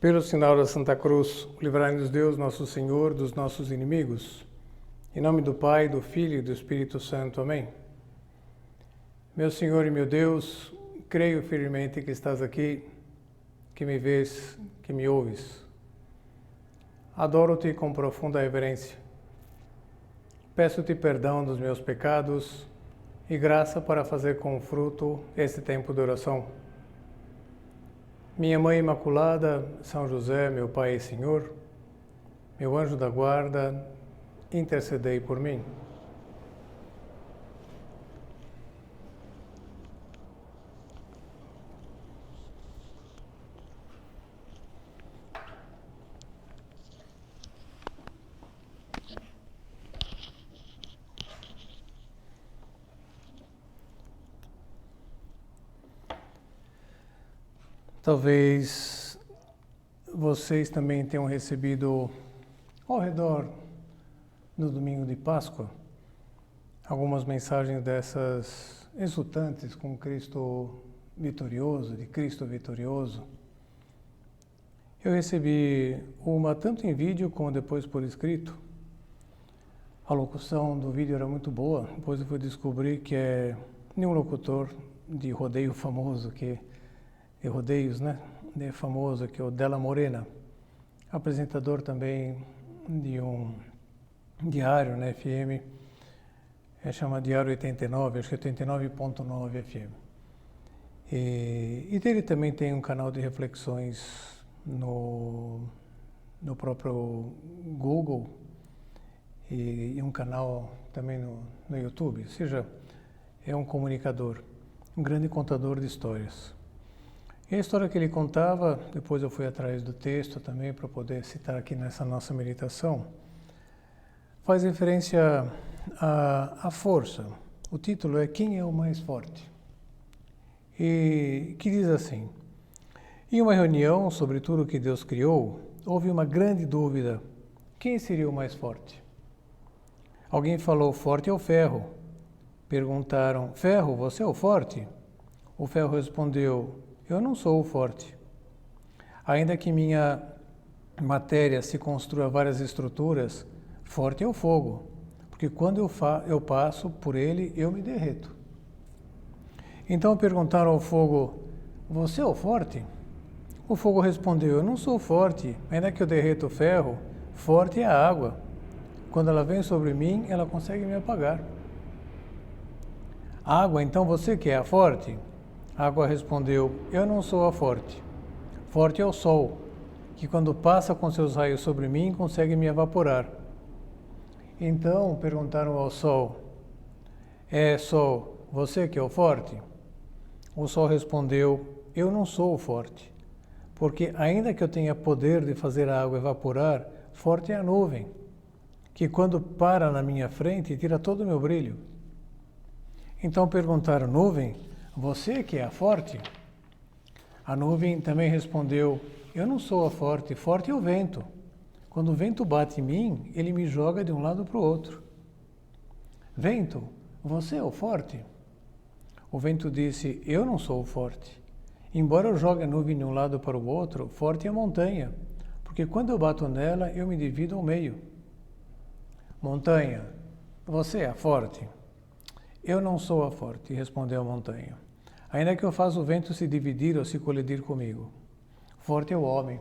Pelo sinal da Santa Cruz, livrai-nos Deus, nosso Senhor, dos nossos inimigos. Em nome do Pai, do Filho e do Espírito Santo. Amém. Meu Senhor e meu Deus, creio firmemente que estás aqui, que me vês, que me ouves. Adoro-te com profunda reverência. Peço-te perdão dos meus pecados e graça para fazer com fruto este tempo de oração. Minha Mãe Imaculada, São José, meu Pai e Senhor, meu anjo da guarda, intercedei por mim. Talvez vocês também tenham recebido ao redor do domingo de Páscoa algumas mensagens dessas exultantes com Cristo vitorioso, de Cristo vitorioso. Eu recebi uma tanto em vídeo como depois por escrito. A locução do vídeo era muito boa, depois eu fui descobrir que é de um locutor de rodeio famoso de rodeios, né? É famoso, que é o Della Morena, apresentador também de um diário na FM, chama Diário 89, acho que é 89.9 FM. E dele também tem um canal de reflexões no próprio Google e um canal também no YouTube, ou seja, é um comunicador, um grande contador de histórias. E a história que ele contava, depois eu fui atrás do texto também para poder citar aqui nessa nossa meditação, faz referência à força. O título é Quem é o mais forte? E que diz assim: em uma reunião sobre tudo que Deus criou, houve uma grande dúvida. Quem seria o mais forte? Alguém falou, forte é o ferro. Perguntaram, ferro, você é o forte? O ferro respondeu, eu não sou o forte. Ainda que minha matéria se construa várias estruturas, forte é o fogo, porque quando eu passo por ele, eu me derreto. Então perguntaram ao fogo, você é o forte? O fogo respondeu, eu não sou forte, ainda que eu derreta o ferro, forte é a água. Quando ela vem sobre mim, ela consegue me apagar. Água, então você que é a forte? A água respondeu, eu não sou a forte. Forte é o sol, que quando passa com seus raios sobre mim, consegue me evaporar. Então perguntaram ao sol, sol, você que é o forte? O sol respondeu, eu não sou o forte, porque ainda que eu tenha poder de fazer a água evaporar, forte é a nuvem, que quando para na minha frente, tira todo o meu brilho. Então perguntaram, nuvem, você que é a forte? A nuvem também respondeu, eu não sou a forte, forte é o vento. Quando o vento bate em mim, ele me joga de um lado para o outro. Vento, você é o forte? O vento disse, eu não sou o forte. Embora eu jogue a nuvem de um lado para o outro, forte é a montanha, porque quando eu bato nela, eu me divido ao meio. Montanha, você é a forte? Eu não sou a forte, respondeu a montanha. Ainda que eu faça o vento se dividir ou se colidir comigo. Forte é o homem,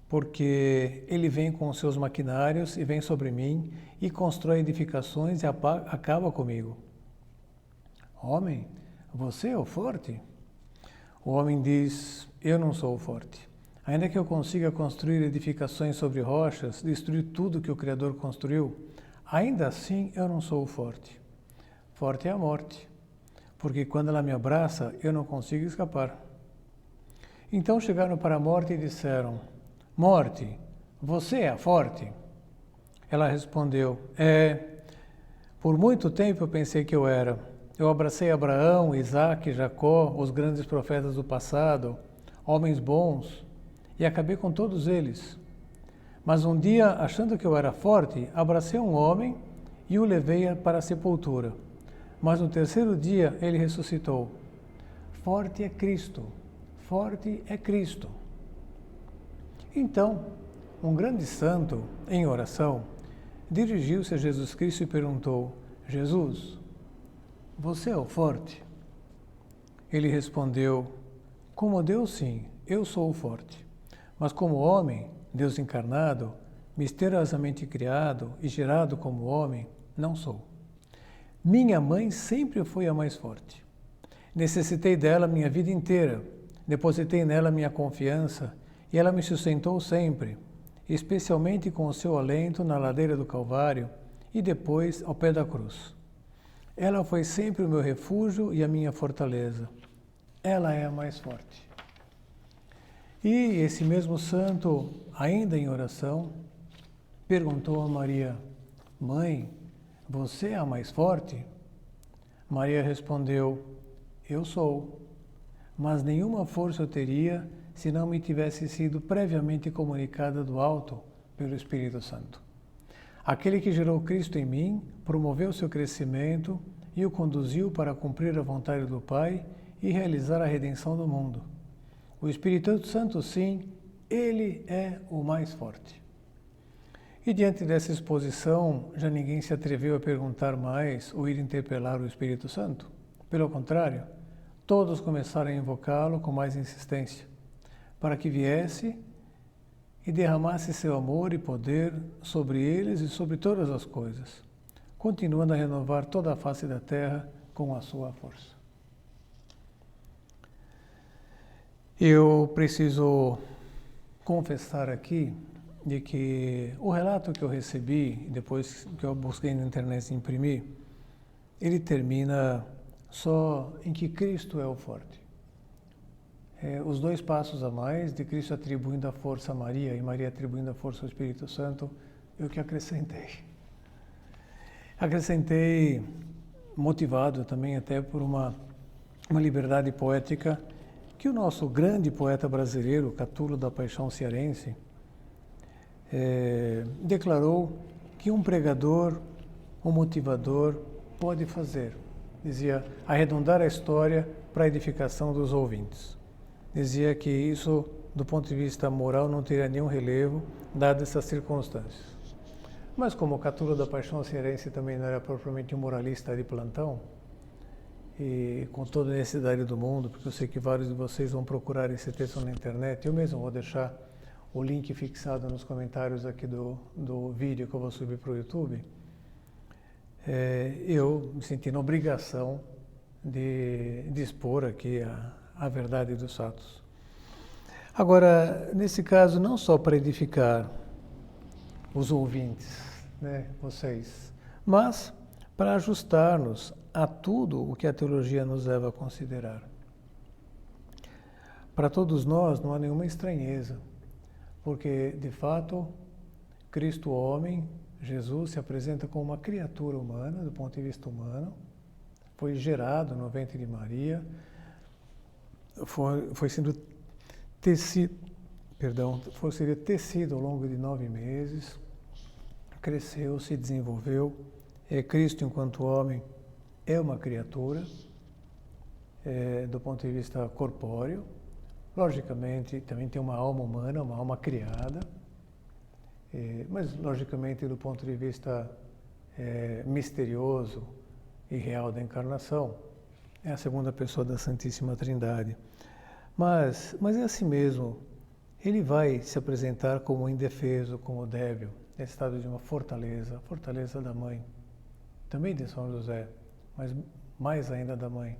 porque ele vem com os seus maquinários e vem sobre mim e constrói edificações e acaba comigo. Homem, você é o forte? O homem diz, eu não sou o forte. Ainda que eu consiga construir edificações sobre rochas, destruir tudo que o Criador construiu, ainda assim eu não sou o forte. Forte é a morte, porque quando ela me abraça, eu não consigo escapar. Então chegaram para a morte e disseram, morte, você é a forte? Ela respondeu, por muito tempo eu pensei que eu era. Eu abracei Abraão, Isaque, Jacó, os grandes profetas do passado, homens bons, e acabei com todos eles. Mas um dia, achando que eu era forte, abracei um homem e o levei para a sepultura. Mas no terceiro dia ele ressuscitou. Forte é Cristo, forte é Cristo. Então, um grande santo, em oração, dirigiu-se a Jesus Cristo e perguntou: Jesus, você é o forte? Ele respondeu: como Deus, sim, eu sou o forte. Mas como homem, Deus encarnado, misteriosamente criado e gerado como homem, não sou. Minha mãe sempre foi a mais forte. Necessitei dela minha vida inteira, depositei nela minha confiança e ela me sustentou sempre, especialmente com o seu alento na ladeira do Calvário e depois ao pé da cruz. Ela foi sempre o meu refúgio e a minha fortaleza. Ela é a mais forte. E esse mesmo santo, ainda em oração, perguntou a Maria: Mãe, você é a mais forte? Maria respondeu: Eu sou, mas nenhuma força eu teria se não me tivesse sido previamente comunicada do alto pelo Espírito Santo. Aquele que gerou Cristo em mim promoveu seu crescimento e o conduziu para cumprir a vontade do Pai e realizar a redenção do mundo. O Espírito Santo, sim, ele é o mais forte. E diante dessa exposição, já ninguém se atreveu a perguntar mais ou ir interpelar o Espírito Santo. Pelo contrário, todos começaram a invocá-lo com mais insistência, para que viesse e derramasse seu amor e poder sobre eles e sobre todas as coisas, continuando a renovar toda a face da terra com a sua força. Eu preciso confessar aqui de que o relato que eu recebi, depois que eu busquei na internet e imprimi, ele termina só em que Cristo é o forte. Os dois passos a mais, de Cristo atribuindo a força a Maria e Maria atribuindo a força ao Espírito Santo, eu que acrescentei. Acrescentei motivado também até por uma liberdade poética que o nosso grande poeta brasileiro, Catulo da Paixão Cearense, declarou que um pregador, um motivador pode fazer. Dizia, arredondar a história para a edificação dos ouvintes. Dizia que isso, do ponto de vista moral, não teria nenhum relevo, dadas essas circunstâncias. Mas como o Catulo da Paixão Cearense também não era propriamente um moralista de plantão, e com toda a necessidade do mundo, porque eu sei que vários de vocês vão procurar esse texto na internet, eu mesmo vou deixar o link fixado nos comentários aqui do vídeo que eu vou subir para o YouTube, eu me senti na obrigação de expor aqui a verdade dos fatos. Agora, nesse caso, não só para edificar os ouvintes, né, vocês, mas para ajustar-nos a tudo o que a teologia nos leva a considerar. Para todos nós não há nenhuma estranheza, porque, de fato, Cristo homem, Jesus, se apresenta como uma criatura humana, do ponto de vista humano, foi gerado no ventre de Maria, foi sendo tecido ao longo de 9 meses, cresceu, se desenvolveu. Cristo, enquanto homem, é uma criatura, do ponto de vista corpóreo. Logicamente, também tem uma alma humana, uma alma criada, mas, logicamente, do ponto de vista misterioso e real da encarnação, é a segunda pessoa da Santíssima Trindade. Mas é assim mesmo, ele vai se apresentar como indefeso, como débil, nesse estado de uma fortaleza, a fortaleza da mãe, também de São José, mas mais ainda da mãe.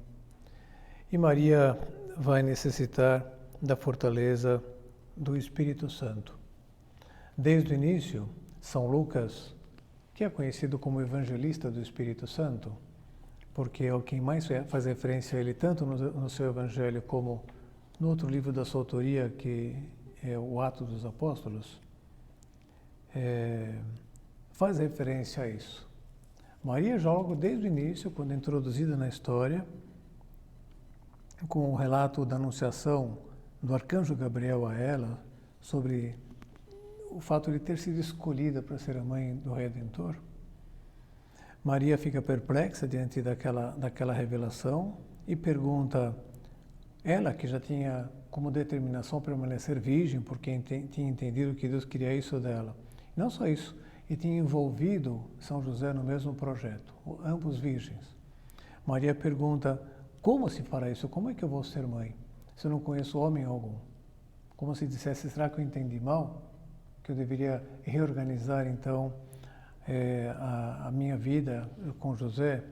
E Maria vai necessitar da fortaleza do Espírito Santo. Desde o início, São Lucas, que é conhecido como evangelista do Espírito Santo, porque é o quem mais faz referência a ele, tanto no seu evangelho como no outro livro da sua autoria, que é o Atos dos Apóstolos, faz referência a isso. Maria já logo desde o início, quando é introduzida na história, com o relato da anunciação do arcanjo Gabriel a ela, sobre o fato de ter sido escolhida para ser a mãe do Redentor, Maria fica perplexa diante daquela revelação e pergunta: Ela que já tinha como determinação permanecer virgem, porque tinha entendido que Deus queria isso dela. Não só isso, e tinha envolvido São José no mesmo projeto, ambos virgens. Maria pergunta, como se fará isso? Como é que eu vou ser mãe? Se eu não conheço homem algum. Como se dissesse, será que eu entendi mal? Que eu deveria reorganizar, então, a minha vida com José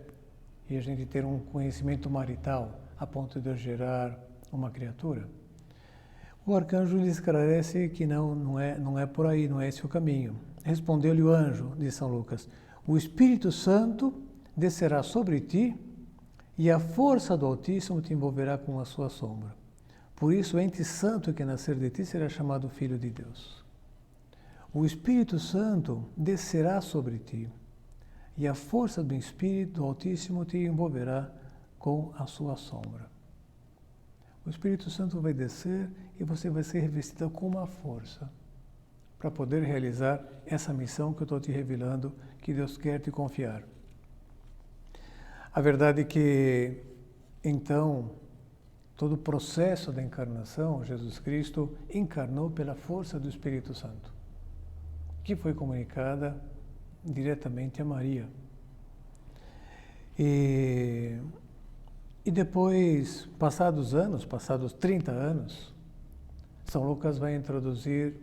e a gente ter um conhecimento marital a ponto de eu gerar uma criatura? O arcanjo lhe esclarece que não é por aí, não é esse o caminho. Respondeu-lhe o anjo, de São Lucas, o Espírito Santo descerá sobre ti e a força do Altíssimo te envolverá com a sua sombra. Por isso, o ente santo que nascer de ti será chamado Filho de Deus. O Espírito Santo descerá sobre ti e a força do Espírito do Altíssimo te envolverá com a sua sombra. O Espírito Santo vai descer e você vai ser revestida com uma força para poder realizar essa missão que eu estou te revelando, que Deus quer te confiar. A verdade é que, então, todo o processo da encarnação, Jesus Cristo encarnou pela força do Espírito Santo, que foi comunicada diretamente a Maria. E depois, passados 30 anos, São Lucas vai introduzir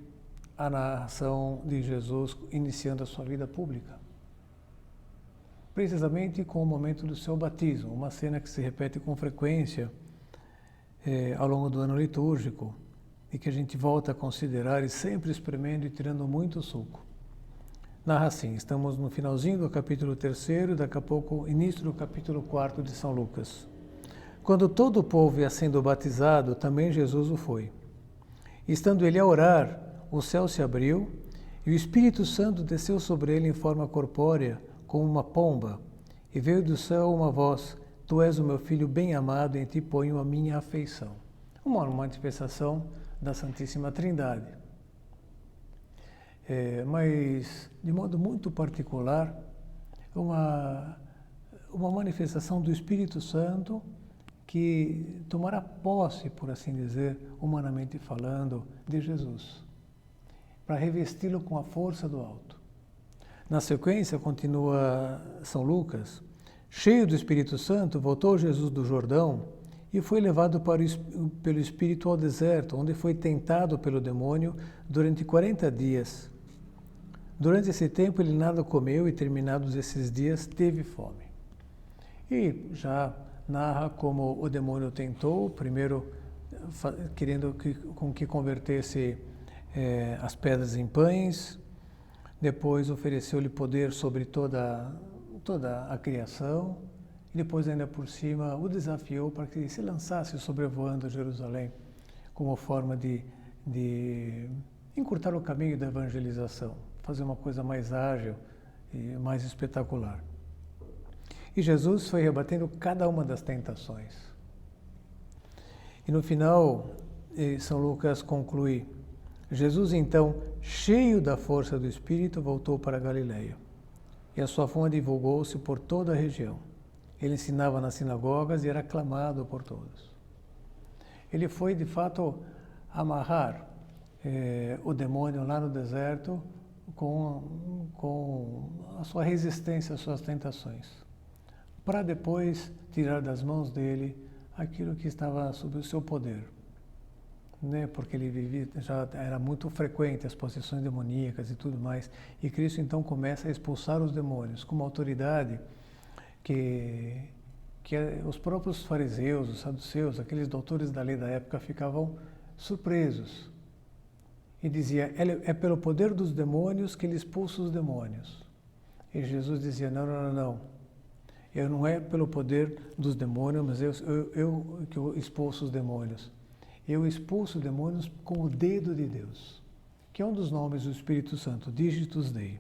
a narração de Jesus iniciando a sua vida pública. Precisamente com o momento do seu batismo, uma cena que se repete com frequência ao longo do ano litúrgico e que a gente volta a considerar e sempre espremendo e tirando muito suco. Narra assim, estamos no finalzinho do capítulo 3, daqui a pouco início do capítulo 4 de São Lucas. Quando todo o povo ia sendo batizado, também Jesus o foi. Estando ele a orar, o céu se abriu e o Espírito Santo desceu sobre ele em forma corpórea, como uma pomba, e veio do céu uma voz, tu és o meu filho bem-amado, em ti ponho a minha afeição. Uma manifestação da Santíssima Trindade. Mas, de modo muito particular, uma manifestação do Espírito Santo que tomará posse, por assim dizer, humanamente falando, de Jesus, para revesti-lo com a força do alto. Na sequência, continua São Lucas, cheio do Espírito Santo, voltou Jesus do Jordão e foi levado pelo Espírito ao deserto, onde foi tentado pelo demônio durante 40 dias. Durante esse tempo ele nada comeu e, terminados esses dias, teve fome. E já narra como o demônio tentou, primeiro querendo com que convertesse as pedras em pães, depois ofereceu-lhe poder sobre toda a criação, e depois ainda por cima o desafiou para que se lançasse sobrevoando Jerusalém como forma de encurtar o caminho da evangelização, fazer uma coisa mais ágil e mais espetacular. E Jesus foi rebatendo cada uma das tentações. E no final, São Lucas conclui, Jesus então, cheio da força do Espírito, voltou para a Galileia. E a sua fama divulgou-se por toda a região. Ele ensinava nas sinagogas e era aclamado por todos. Ele foi, de fato, amarrar o demônio lá no deserto com a sua resistência às suas tentações, para depois tirar das mãos dele aquilo que estava sob o seu poder. Porque ele vivia, já era muito frequente as possessões demoníacas e tudo mais, e Cristo então começa a expulsar os demônios com uma autoridade que os próprios fariseus, os saduceus, aqueles doutores da lei da época ficavam surpresos. E dizia, é pelo poder dos demônios que ele expulsa os demônios. E Jesus dizia, não. Eu não é pelo poder dos demônios, mas eu que expulso os demônios. Eu expulso demônios com o dedo de Deus, que é um dos nomes do Espírito Santo, Digitus Dei.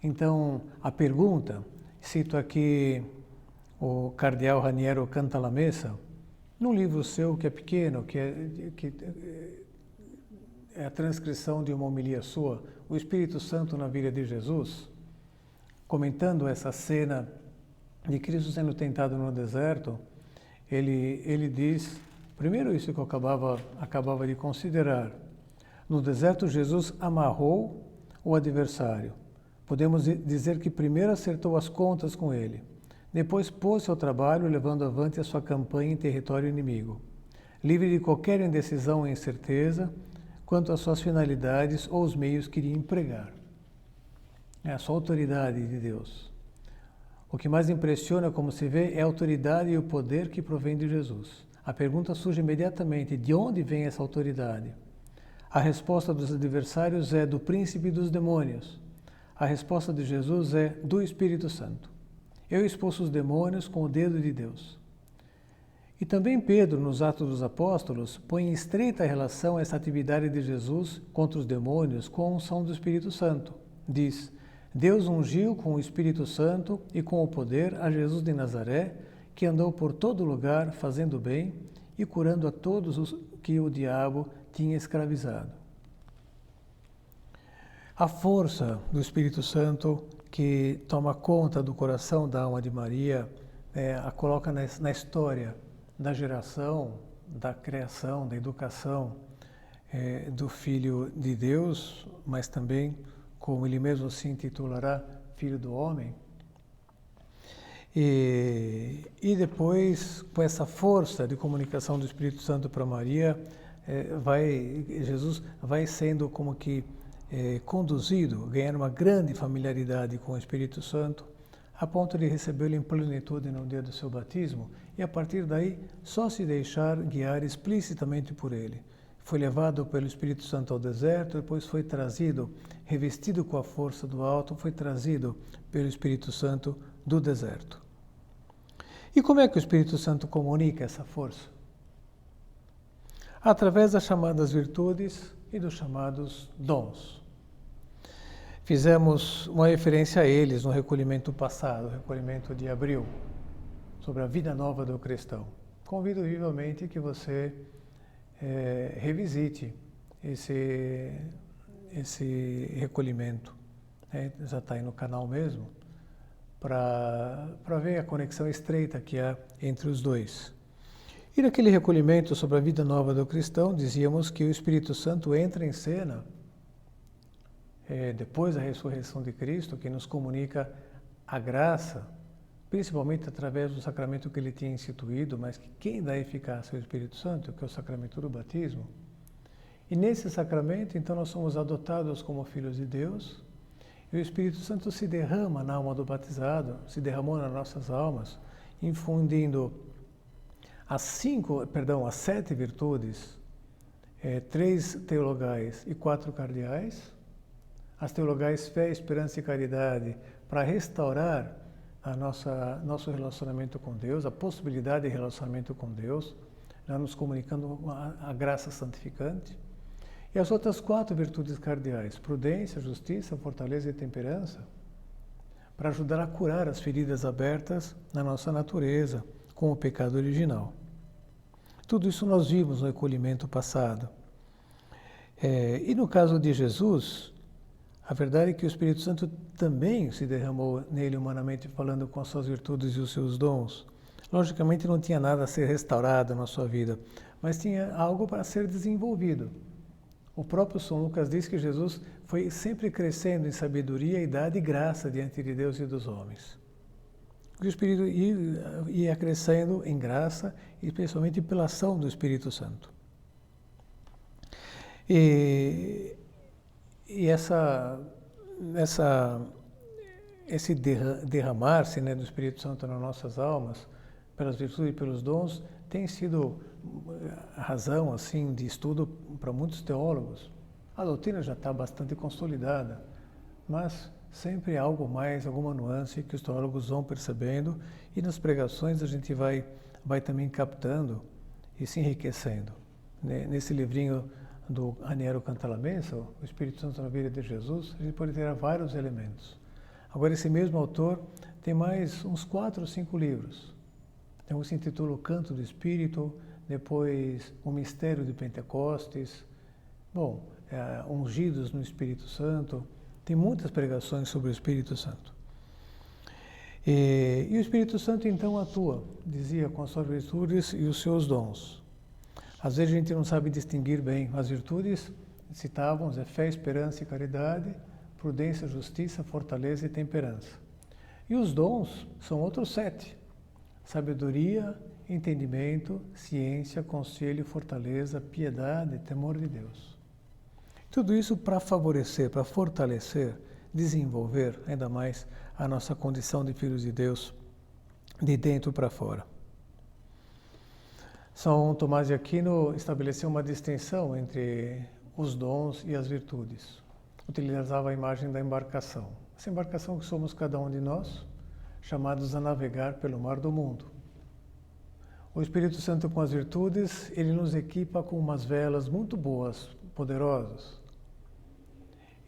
Então, a pergunta, cito aqui o cardeal Raniero Cantalamessa, num livro seu que é pequeno, que é a transcrição de uma homilia sua, o Espírito Santo na vida de Jesus, comentando essa cena de Cristo sendo tentado no deserto, ele diz, primeiro isso que eu acabava de considerar, no deserto Jesus amarrou o adversário. Podemos dizer que primeiro acertou as contas com ele, depois pôs-se ao trabalho levando avante a sua campanha em território inimigo, livre de qualquer indecisão e incerteza quanto às suas finalidades ou os meios que iria empregar. É a sua autoridade de Deus. O que mais impressiona, como se vê, é a autoridade e o poder que provém de Jesus. A pergunta surge imediatamente: de onde vem essa autoridade? A resposta dos adversários é do príncipe dos demônios. A resposta de Jesus é do Espírito Santo. Eu expulso os demônios com o dedo de Deus. E também Pedro, nos Atos dos Apóstolos, põe em estreita relação essa atividade de Jesus contra os demônios com a unção do Espírito Santo. Diz: Deus ungiu com o Espírito Santo e com o poder a Jesus de Nazaré, que andou por todo lugar fazendo bem e curando a todos os que o diabo tinha escravizado. A força do Espírito Santo que toma conta do coração da alma de Maria, a coloca na história da geração, da criação, da educação do Filho de Deus, mas também, como ele mesmo se intitulará, Filho do Homem. E depois, com essa força de comunicação do Espírito Santo para Maria, Jesus vai sendo como que conduzido, ganhando uma grande familiaridade com o Espírito Santo, a ponto de recebê-lo em plenitude no dia do seu batismo, e a partir daí só se deixar guiar explicitamente por ele. Foi levado pelo Espírito Santo ao deserto, depois foi trazido, revestido com a força do alto, foi trazido pelo Espírito Santo do deserto. E como é que o Espírito Santo comunica essa força? Através das chamadas virtudes e dos chamados dons. Fizemos uma referência a eles no recolhimento passado, o recolhimento de abril, sobre a vida nova do cristão. Convido vivamente que você revisite esse recolhimento, já está aí no canal mesmo, para ver a conexão estreita que há entre os dois. E naquele recolhimento sobre a vida nova do cristão, dizíamos que o Espírito Santo entra em cena depois da ressurreição de Cristo, que nos comunica a graça, principalmente através do sacramento que ele tinha instituído, mas que quem dá eficácia ao Espírito Santo, que é o sacramento do batismo. E nesse sacramento, então, nós somos adotados como filhos de Deus, e o Espírito Santo se derrama na alma do batizado, se derramou nas nossas almas, infundindo as 7 virtudes, 3 teologais e 4 cardeais, as teologais fé, esperança e caridade, para restaurar nosso relacionamento com Deus, a possibilidade de relacionamento com Deus, já nos comunicando a graça santificante. E as outras 4 virtudes cardeais, prudência, justiça, fortaleza e temperança, para ajudar a curar as feridas abertas na nossa natureza, com o pecado original. Tudo isso nós vimos no recolhimento passado. E no caso de Jesus, a verdade é que o Espírito Santo também se derramou nele humanamente, falando com as suas virtudes e os seus dons. Logicamente não tinha nada a ser restaurado na sua vida, mas tinha algo para ser desenvolvido. O próprio São Lucas diz que Jesus foi sempre crescendo em sabedoria, idade e graça diante de Deus e dos homens. O Espírito ia crescendo em graça, especialmente pela ação do Espírito Santo. E esse derramar-se, do Espírito Santo nas nossas almas, pelas virtudes e pelos dons, tem sido razão assim, de estudo para muitos teólogos. A doutrina já está bastante consolidada, mas sempre há algo mais, alguma nuance que os teólogos vão percebendo, e nas pregações a gente vai também captando e se enriquecendo. Nesse livrinho do Raniero Cantalamessa, O Espírito Santo na Vida de Jesus, a gente pode ter vários elementos. Agora, esse mesmo autor tem mais uns 4 ou 5 livros. Um se intitula O Canto do Espírito, depois O Mistério de Pentecostes, Ungidos no Espírito Santo. Tem muitas pregações sobre o Espírito Santo. E o Espírito Santo então atua, dizia, com as suas virtudes e os seus dons. Às vezes a gente não sabe distinguir bem as virtudes, citávamos, é fé, esperança e caridade, prudência, justiça, fortaleza e temperança. E os dons são outros 7, sabedoria, entendimento, ciência, conselho, fortaleza, piedade, temor de Deus. Tudo isso para favorecer, para fortalecer, desenvolver ainda mais a nossa condição de filhos de Deus, de dentro para fora. São Tomás de Aquino estabeleceu uma distinção entre os dons e as virtudes. Utilizava a imagem da embarcação. Essa embarcação que somos cada um de nós, chamados a navegar pelo mar do mundo. O Espírito Santo, com as virtudes, ele nos equipa com umas velas muito boas, poderosas.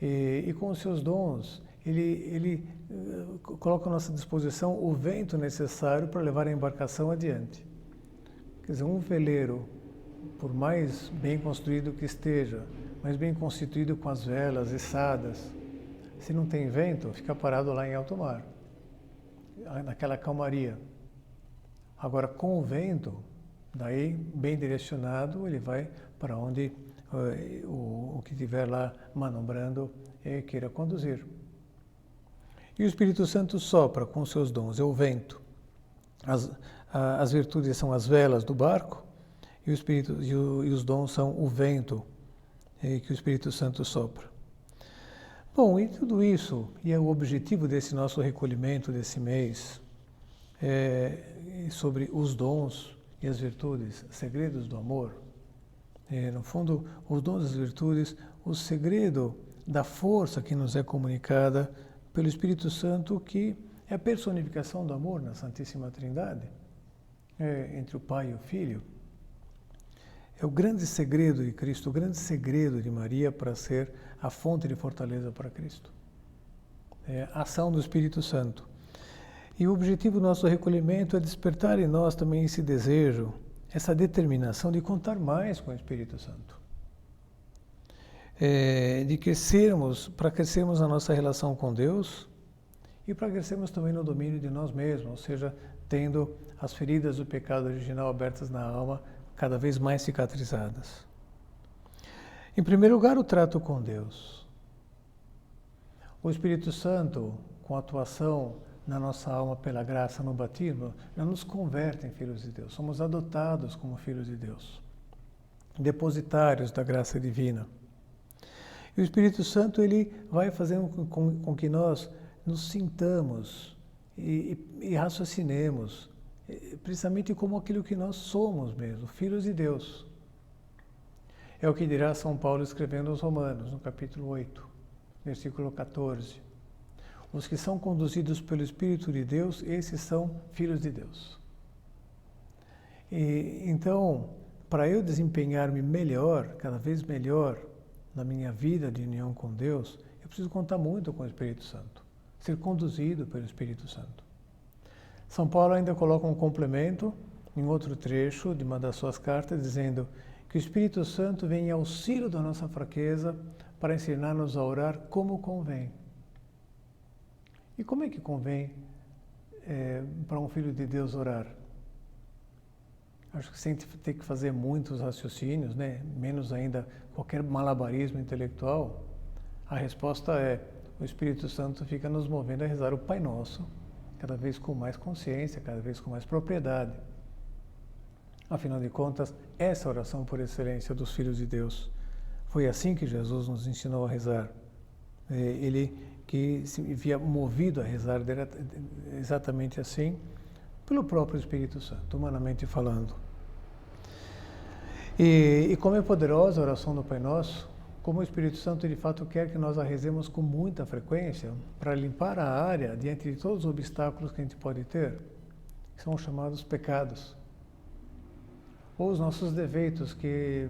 E com os seus dons, ele coloca à nossa disposição o vento necessário para levar a embarcação adiante. Quer dizer, um veleiro, por mais bem construído que esteja, mais bem constituído com as velas, içadas, se não tem vento, fica parado lá em alto mar, naquela calmaria. Agora, com o vento, daí, bem direcionado, ele vai para onde o que estiver lá manobrando queira conduzir. E o Espírito Santo sopra com seus dons, é o vento. As virtudes são as velas do barco e os dons são o vento que o Espírito Santo sopra. Bom, e tudo isso, e é o objetivo desse nosso recolhimento desse mês, sobre os dons e as virtudes, segredos do amor. No fundo, os dons e as virtudes, o segredo da força que nos é comunicada pelo Espírito Santo, que é a personificação do amor na Santíssima Trindade, entre o Pai e o Filho. É o grande segredo de Cristo, o grande segredo de Maria para ser a fonte de fortaleza para Cristo. É a ação do Espírito Santo. E o objetivo do nosso recolhimento é despertar em nós também esse desejo, essa determinação de contar mais com o Espírito Santo. De crescermos, para crescermos na nossa relação com Deus e para crescermos também no domínio de nós mesmos, ou seja, tendo as feridas do pecado original abertas na alma cada vez mais cicatrizadas. Em primeiro lugar, o trato com Deus. O Espírito Santo, com a atuação na nossa alma pela graça no batismo, já nos converte em filhos de Deus. Somos adotados como filhos de Deus, depositários da graça divina. E o Espírito Santo, ele vai fazendo com que nós nos sintamos e raciocinemos, precisamente como aquilo que nós somos mesmo, filhos de Deus. É o que dirá São Paulo escrevendo aos Romanos, no capítulo 8, versículo 14. Os que são conduzidos pelo Espírito de Deus, esses são filhos de Deus. E, então, para eu desempenhar-me melhor, cada vez melhor, na minha vida de união com Deus, eu preciso contar muito com o Espírito Santo, ser conduzido pelo Espírito Santo. São Paulo ainda coloca um complemento em outro trecho de uma das suas cartas, dizendo que o Espírito Santo vem em auxílio da nossa fraqueza para ensinar-nos a orar como convém. E como é que convém para um filho de Deus orar? Acho que sem ter que fazer muitos raciocínios, né? Menos ainda qualquer malabarismo intelectual. A resposta é: o Espírito Santo fica nos movendo a rezar o Pai Nosso, cada vez com mais consciência, cada vez com mais propriedade. Afinal de contas, essa oração por excelência dos filhos de Deus. Foi assim que Jesus nos ensinou a rezar. Ele que se via movido a rezar exatamente assim, pelo próprio Espírito Santo, humanamente falando. E como é poderosa a oração do Pai Nosso, como o Espírito Santo de fato quer que nós a rezemos com muita frequência, para limpar a área diante de todos os obstáculos que a gente pode ter, que são os chamados pecados, ou os nossos defeitos que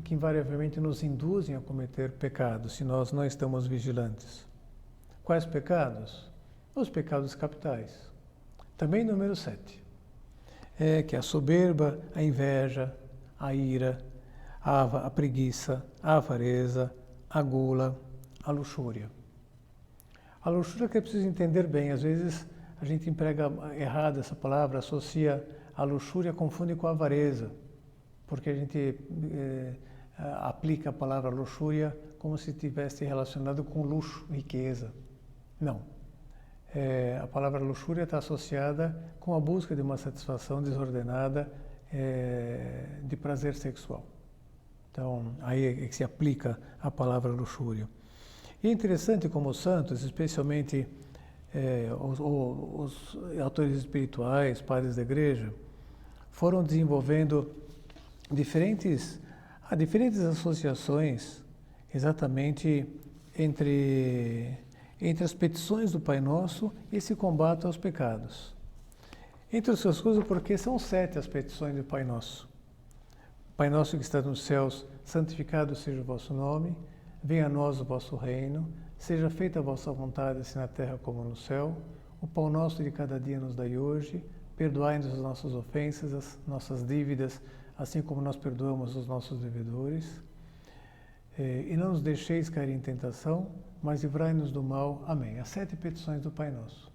invariavelmente nos induzem a cometer pecados, se nós não estamos vigilantes. Quais pecados? Os pecados capitais. Também número 7. Que é a soberba, a inveja, a ira, a preguiça, a avareza, a gula, a luxúria. A luxúria que é preciso entender bem. Às vezes a gente emprega errado essa palavra, associa a luxúria, confunde com a avareza, porque a gente aplica a palavra luxúria como se estivesse relacionado com luxo, riqueza. Não. A palavra luxúria está associada com a busca de uma satisfação desordenada de prazer sexual. Então, aí é que se aplica a palavra luxúria. E é interessante como os santos, especialmente os autores espirituais, padres da igreja, foram desenvolvendo diferentes associações exatamente entre as petições do Pai Nosso e esse combate aos pecados. Entre outras coisas, porque são 7 as petições do Pai Nosso. Pai Nosso que está nos céus, santificado seja o vosso nome, venha a nós o vosso reino, seja feita a vossa vontade, assim na terra como no céu. O pão nosso de cada dia nos dai hoje, perdoai-nos as nossas ofensas, as nossas dívidas, assim como nós perdoamos os nossos devedores. E não nos deixeis cair em tentação, mas livrai-nos do mal. Amém. As 7 petições do Pai Nosso.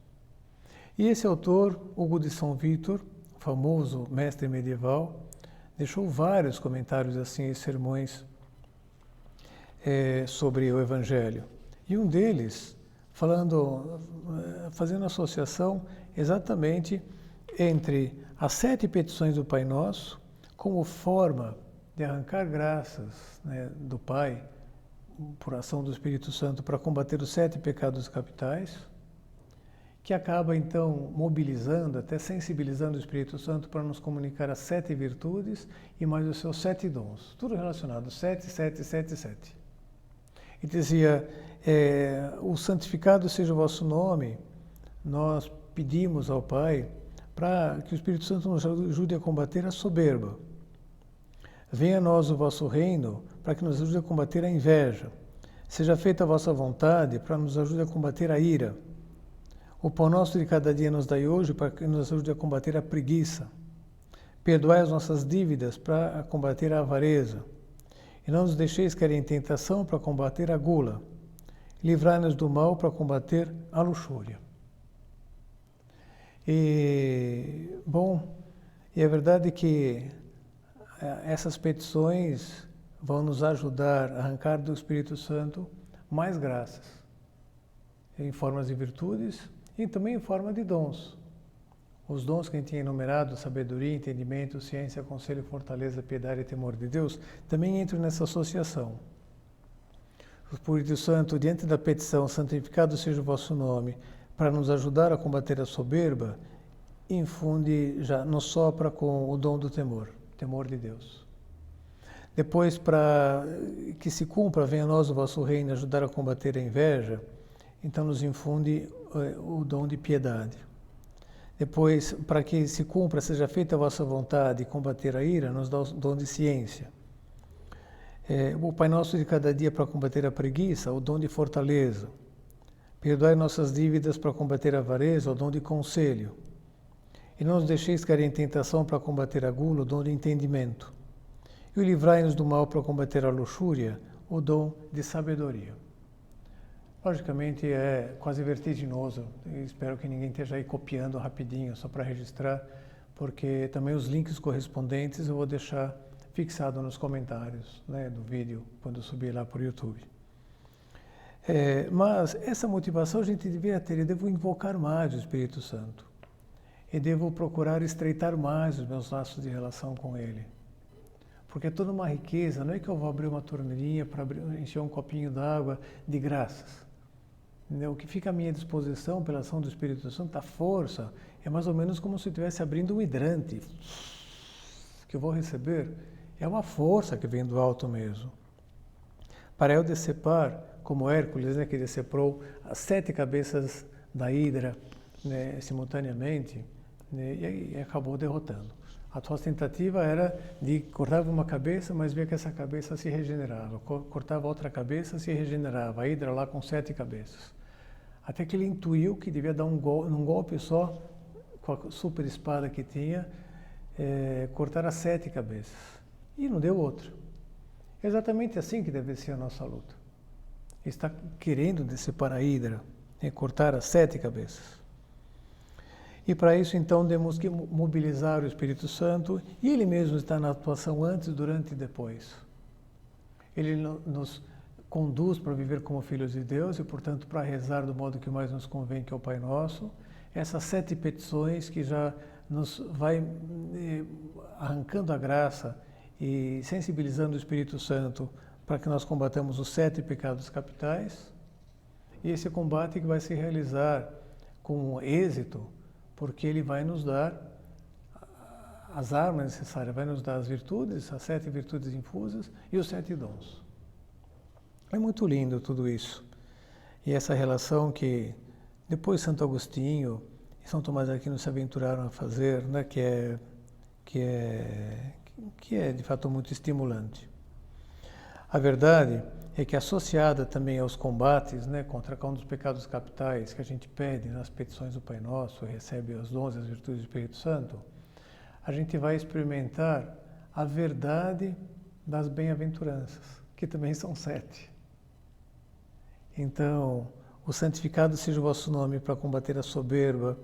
E esse autor, Hugo de São Vítor, famoso mestre medieval, deixou vários comentários assim, sermões sobre o Evangelho. E um deles, fazendo associação exatamente entre as 7 petições do Pai Nosso, como forma de arrancar graças, né, do Pai, por ação do Espírito Santo, para combater os 7 pecados capitais, que acaba então mobilizando, até sensibilizando o Espírito Santo para nos comunicar as 7 virtudes e mais os seus 7 dons. Tudo relacionado, 7, 7, 7, 7. E dizia, o santificado seja o vosso nome, nós pedimos ao Pai para que o Espírito Santo nos ajude a combater a soberba. Venha a nós o vosso reino, para que nos ajude a combater a inveja. Seja feita a vossa vontade, para nos ajude a combater a ira. O pão nosso de cada dia nos dai hoje, para que nos ajude a combater a preguiça. Perdoai as nossas dívidas, para combater a avareza. E não nos deixeis cair em tentação, para combater a gula. Livrai-nos do mal, para combater a luxúria. E é verdade que essas petições vão nos ajudar a arrancar do Espírito Santo mais graças, em formas de virtudes e também em forma de dons. Os dons que a gente tinha enumerado, sabedoria, entendimento, ciência, conselho, fortaleza, piedade e temor de Deus, também entram nessa associação. O Espírito Santo, diante da petição, santificado seja o vosso nome, para nos ajudar a combater a soberba, nos sopra com o dom do temor de Deus. Depois, para que se cumpra, venha a nós o vosso reino, ajudar a combater a inveja, então nos infunde o dom de piedade. Depois, para que se cumpra, seja feita a vossa vontade e combater a ira, nos dá o dom de ciência. O Pai Nosso de cada dia para combater a preguiça, o dom de fortaleza. Perdoai nossas dívidas para combater a avareza, o dom de conselho. E não nos deixeis cair em tentação para combater a gula, o dom de entendimento. E o livrai-nos do mal para combater a luxúria, o dom de sabedoria. Logicamente é quase vertiginoso, eu espero que ninguém esteja aí copiando rapidinho, só para registrar, porque também os links correspondentes eu vou deixar fixado nos comentários, né, do vídeo, quando eu subir lá para o YouTube. Mas essa motivação a gente deveria ter, eu devo invocar mais o Espírito Santo. E devo procurar estreitar mais os meus laços de relação com Ele. Porque é toda uma riqueza, não é que eu vou abrir uma torneirinha para encher um copinho d'água de graças. O que fica à minha disposição pela ação do Espírito Santo, a força, é mais ou menos como se eu estivesse abrindo um hidrante que eu vou receber. É uma força que vem do alto mesmo. Para eu decepar, como Hércules, né, que deceprou as 7 cabeças da hidra, né, simultaneamente, né, e acabou derrotando. A sua tentativa era de cortar uma cabeça, mas via que essa cabeça se regenerava. Cortava outra cabeça, se regenerava. A hidra lá com 7 cabeças. Até que ele intuiu que devia dar num golpe só, com a super espada que tinha, cortar as 7 cabeças. E não deu outra. É exatamente assim que deve ser a nossa luta. Está querendo decepar a hidra, cortar as 7 cabeças. E para isso, então, temos que mobilizar o Espírito Santo, e Ele mesmo está na atuação antes, durante e depois. Ele nos conduz para viver como filhos de Deus e, portanto, para rezar do modo que mais nos convém, que é o Pai Nosso. Essas 7 petições que já nos vai arrancando a graça e sensibilizando o Espírito Santo para que nós combatamos os 7 pecados capitais. E esse combate que vai se realizar com êxito, porque ele vai nos dar as armas necessárias, vai nos dar as virtudes, as 7 virtudes infusas e os 7 dons. É muito lindo tudo isso. E essa relação que depois Santo Agostinho e São Tomás de Aquino se aventuraram a fazer, né, que é de fato muito estimulante. A verdade é que, associada também aos combates, né, contra cada um dos pecados capitais que a gente pede nas petições do Pai Nosso, recebe os dons e as virtudes do Espírito Santo, a gente vai experimentar a verdade das bem-aventuranças, que também são 7. Então, o santificado seja o vosso nome para combater a soberba,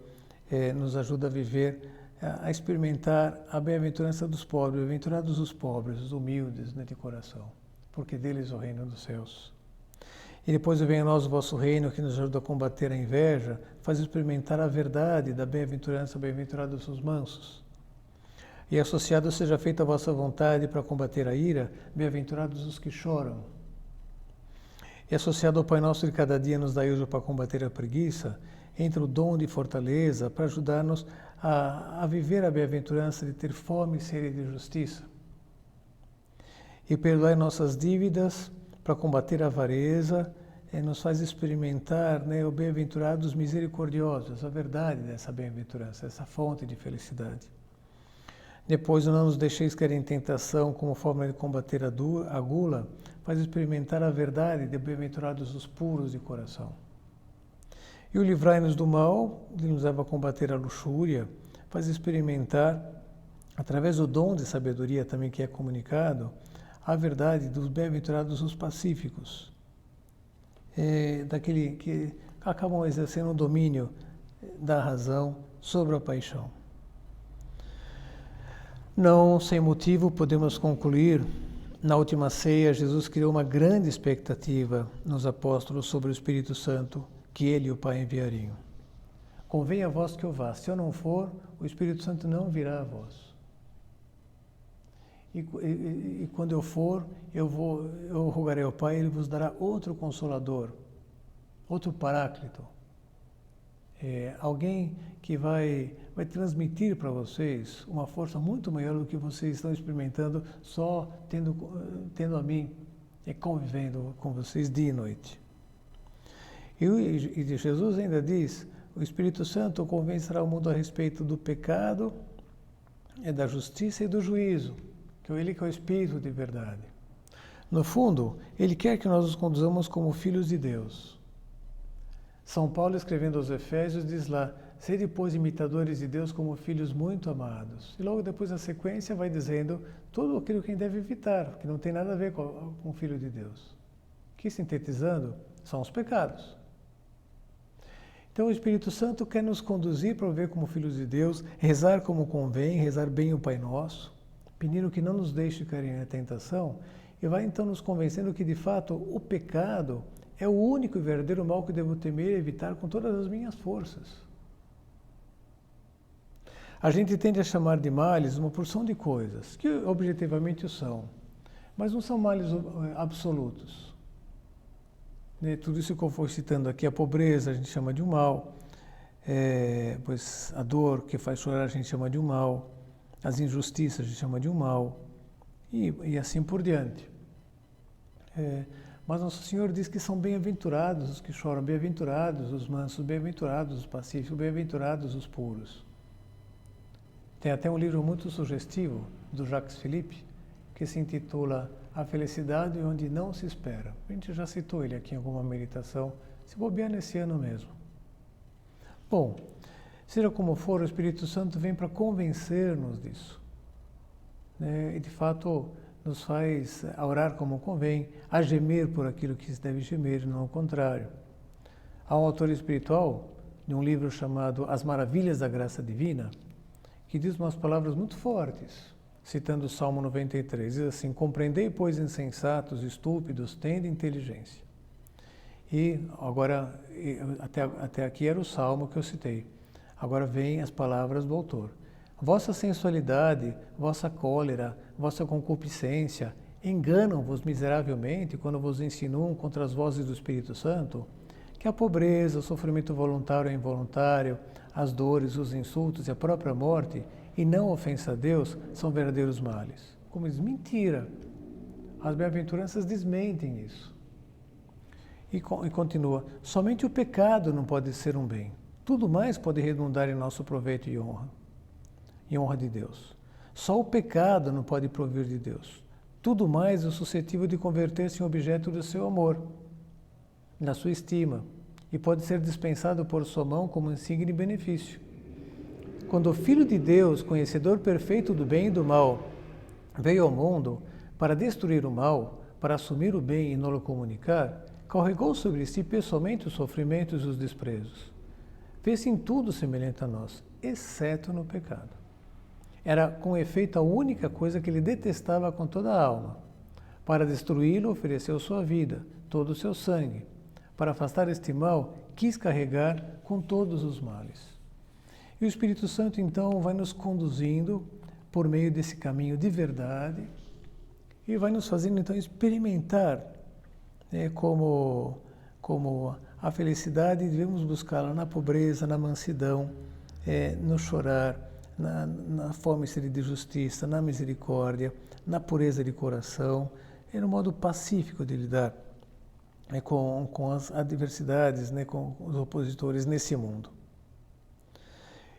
nos ajuda a viver, a experimentar a bem-aventurança dos pobres, bem-aventurados os pobres, os humildes, né, de coração, porque deles é o reino dos céus. E depois vem a nós o vosso reino, que nos ajuda a combater a inveja, faz experimentar a verdade da bem-aventurança, bem-aventurados os mansos. E associado seja feita a vossa vontade para combater a ira, bem-aventurados os que choram. E associado ao Pai Nosso de cada dia nos dai hoje para combater a preguiça, entra o dom de fortaleza para ajudar-nos a viver a bem-aventurança de ter fome e sede de justiça. E perdoai nossas dívidas para combater a avareza, nos faz experimentar, né, o bem-aventurados misericordiosos, a verdade dessa bem-aventurança, essa fonte de felicidade. Depois, não nos deixeis cair em tentação como forma de combater a gula, faz experimentar a verdade de bem-aventurados os puros de coração. E o livrai-nos do mal, que nos leva a combater a luxúria, faz experimentar, através do dom de sabedoria também que é comunicado, a verdade dos bem-aventurados os pacíficos, daquele que acabam exercendo o domínio da razão sobre a paixão. Não sem motivo podemos concluir, na última ceia Jesus criou uma grande expectativa nos apóstolos sobre o Espírito Santo que Ele e o Pai enviariam. Convém a vós que eu vá, se eu não for, o Espírito Santo não virá a vós. E quando eu for, eu rogarei ao Pai, Ele vos dará outro Consolador, outro Paráclito. Alguém que vai transmitir para vocês uma força muito maior do que vocês estão experimentando só tendo a mim e convivendo com vocês dia e noite. E Jesus ainda diz, o Espírito Santo convencerá o mundo a respeito do pecado, da justiça e do juízo, que Ele que é o Espírito de verdade. No fundo, Ele quer que nós nos conduzamos como filhos de Deus. São Paulo, escrevendo aos Efésios, diz lá, sede, pois, imitadores de Deus como filhos muito amados. E logo depois, na sequência, vai dizendo tudo aquilo que a gente deve evitar, que não tem nada a ver com o Filho de Deus. Que, sintetizando, são os pecados. Então, o Espírito Santo quer nos conduzir para viver como filhos de Deus, rezar como convém, rezar bem o Pai Nosso, pedindo que não nos deixe cair na tentação, e vai então nos convencendo que, de fato, o pecado é o único e verdadeiro mal que devo temer e evitar com todas as minhas forças. A gente tende a chamar de males uma porção de coisas, que objetivamente o são, mas não são males absolutos. Tudo isso que eu fui citando aqui, a pobreza a gente chama de um mal, pois a dor que faz chorar a gente chama de um mal, as injustiças a gente chama de um mal, e assim por diante. Mas Nosso Senhor diz que são bem-aventurados os que choram, bem-aventurados os mansos, bem-aventurados os pacíficos, bem-aventurados os puros. Tem até um livro muito sugestivo do Jacques Philippe, que se intitula A Felicidade Onde Não Se Espera. A gente já citou ele aqui em alguma meditação, se bobear nesse ano mesmo. Bom, seja como for, o Espírito Santo vem para convencer-nos disso. E, de fato, nos faz orar como convém, a gemer por aquilo que se deve gemer, não ao contrário. Há um autor espiritual, de um livro chamado As Maravilhas da Graça Divina, que diz umas palavras muito fortes, citando o Salmo 93, diz assim: compreendei, pois, insensatos, estúpidos, tende inteligência. E agora, até aqui era o Salmo que eu citei. Agora vem as palavras do autor. Vossa sensualidade, vossa cólera, vossa concupiscência enganam-vos miseravelmente quando vos insinuam contra as vozes do Espírito Santo que a pobreza, o sofrimento voluntário ou involuntário, as dores, os insultos e a própria morte, e não ofensa a Deus, são verdadeiros males. Como diz, mentira. As bem-aventuranças desmentem isso. E continua, somente o pecado não pode ser um bem. Tudo mais pode redundar em nosso proveito e honra de Deus. Só o pecado não pode provir de Deus. Tudo mais é suscetível de converter-se em objeto do seu amor, da sua estima, e pode ser dispensado por sua mão como insígne e benefício. Quando o Filho de Deus, conhecedor perfeito do bem e do mal, veio ao mundo para destruir o mal, para assumir o bem e não o comunicar, carregou sobre si pessoalmente os sofrimentos e os desprezos. Fez-se em tudo semelhante a nós, exceto no pecado. Era, com efeito, a única coisa que ele detestava com toda a alma. Para destruí-lo, ofereceu sua vida, todo o seu sangue. Para afastar este mal, quis carregar com todos os males. E o Espírito Santo, então, vai nos conduzindo por meio desse caminho de verdade e vai nos fazendo, então, experimentar como a felicidade devemos buscá-la na pobreza, na mansidão, no chorar, na fome e sede de justiça, na misericórdia, na pureza de coração, no modo pacífico de lidar com as adversidades, com os opositores nesse mundo.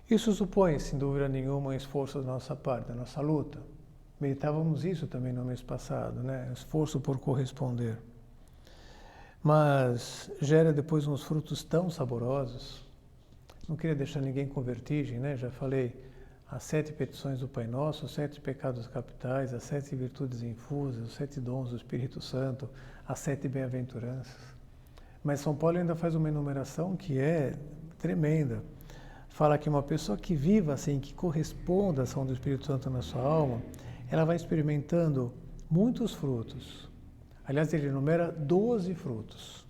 Isso supõe, sem dúvida nenhuma, um esforço da nossa parte, da nossa luta. Meditávamos isso também no mês passado, esforço por corresponder. Mas gera depois uns frutos tão saborosos. Não queria deixar ninguém com vertigem, já falei, as 7 petições do Pai Nosso, os 7 pecados capitais, as 7 virtudes infusas, os 7 dons do Espírito Santo, as 7 bem-aventuranças. Mas São Paulo ainda faz uma enumeração que é tremenda. Fala que uma pessoa que viva assim, que corresponda à ação do Espírito Santo na sua alma, ela vai experimentando muitos frutos. Aliás, ele enumera 12 frutos.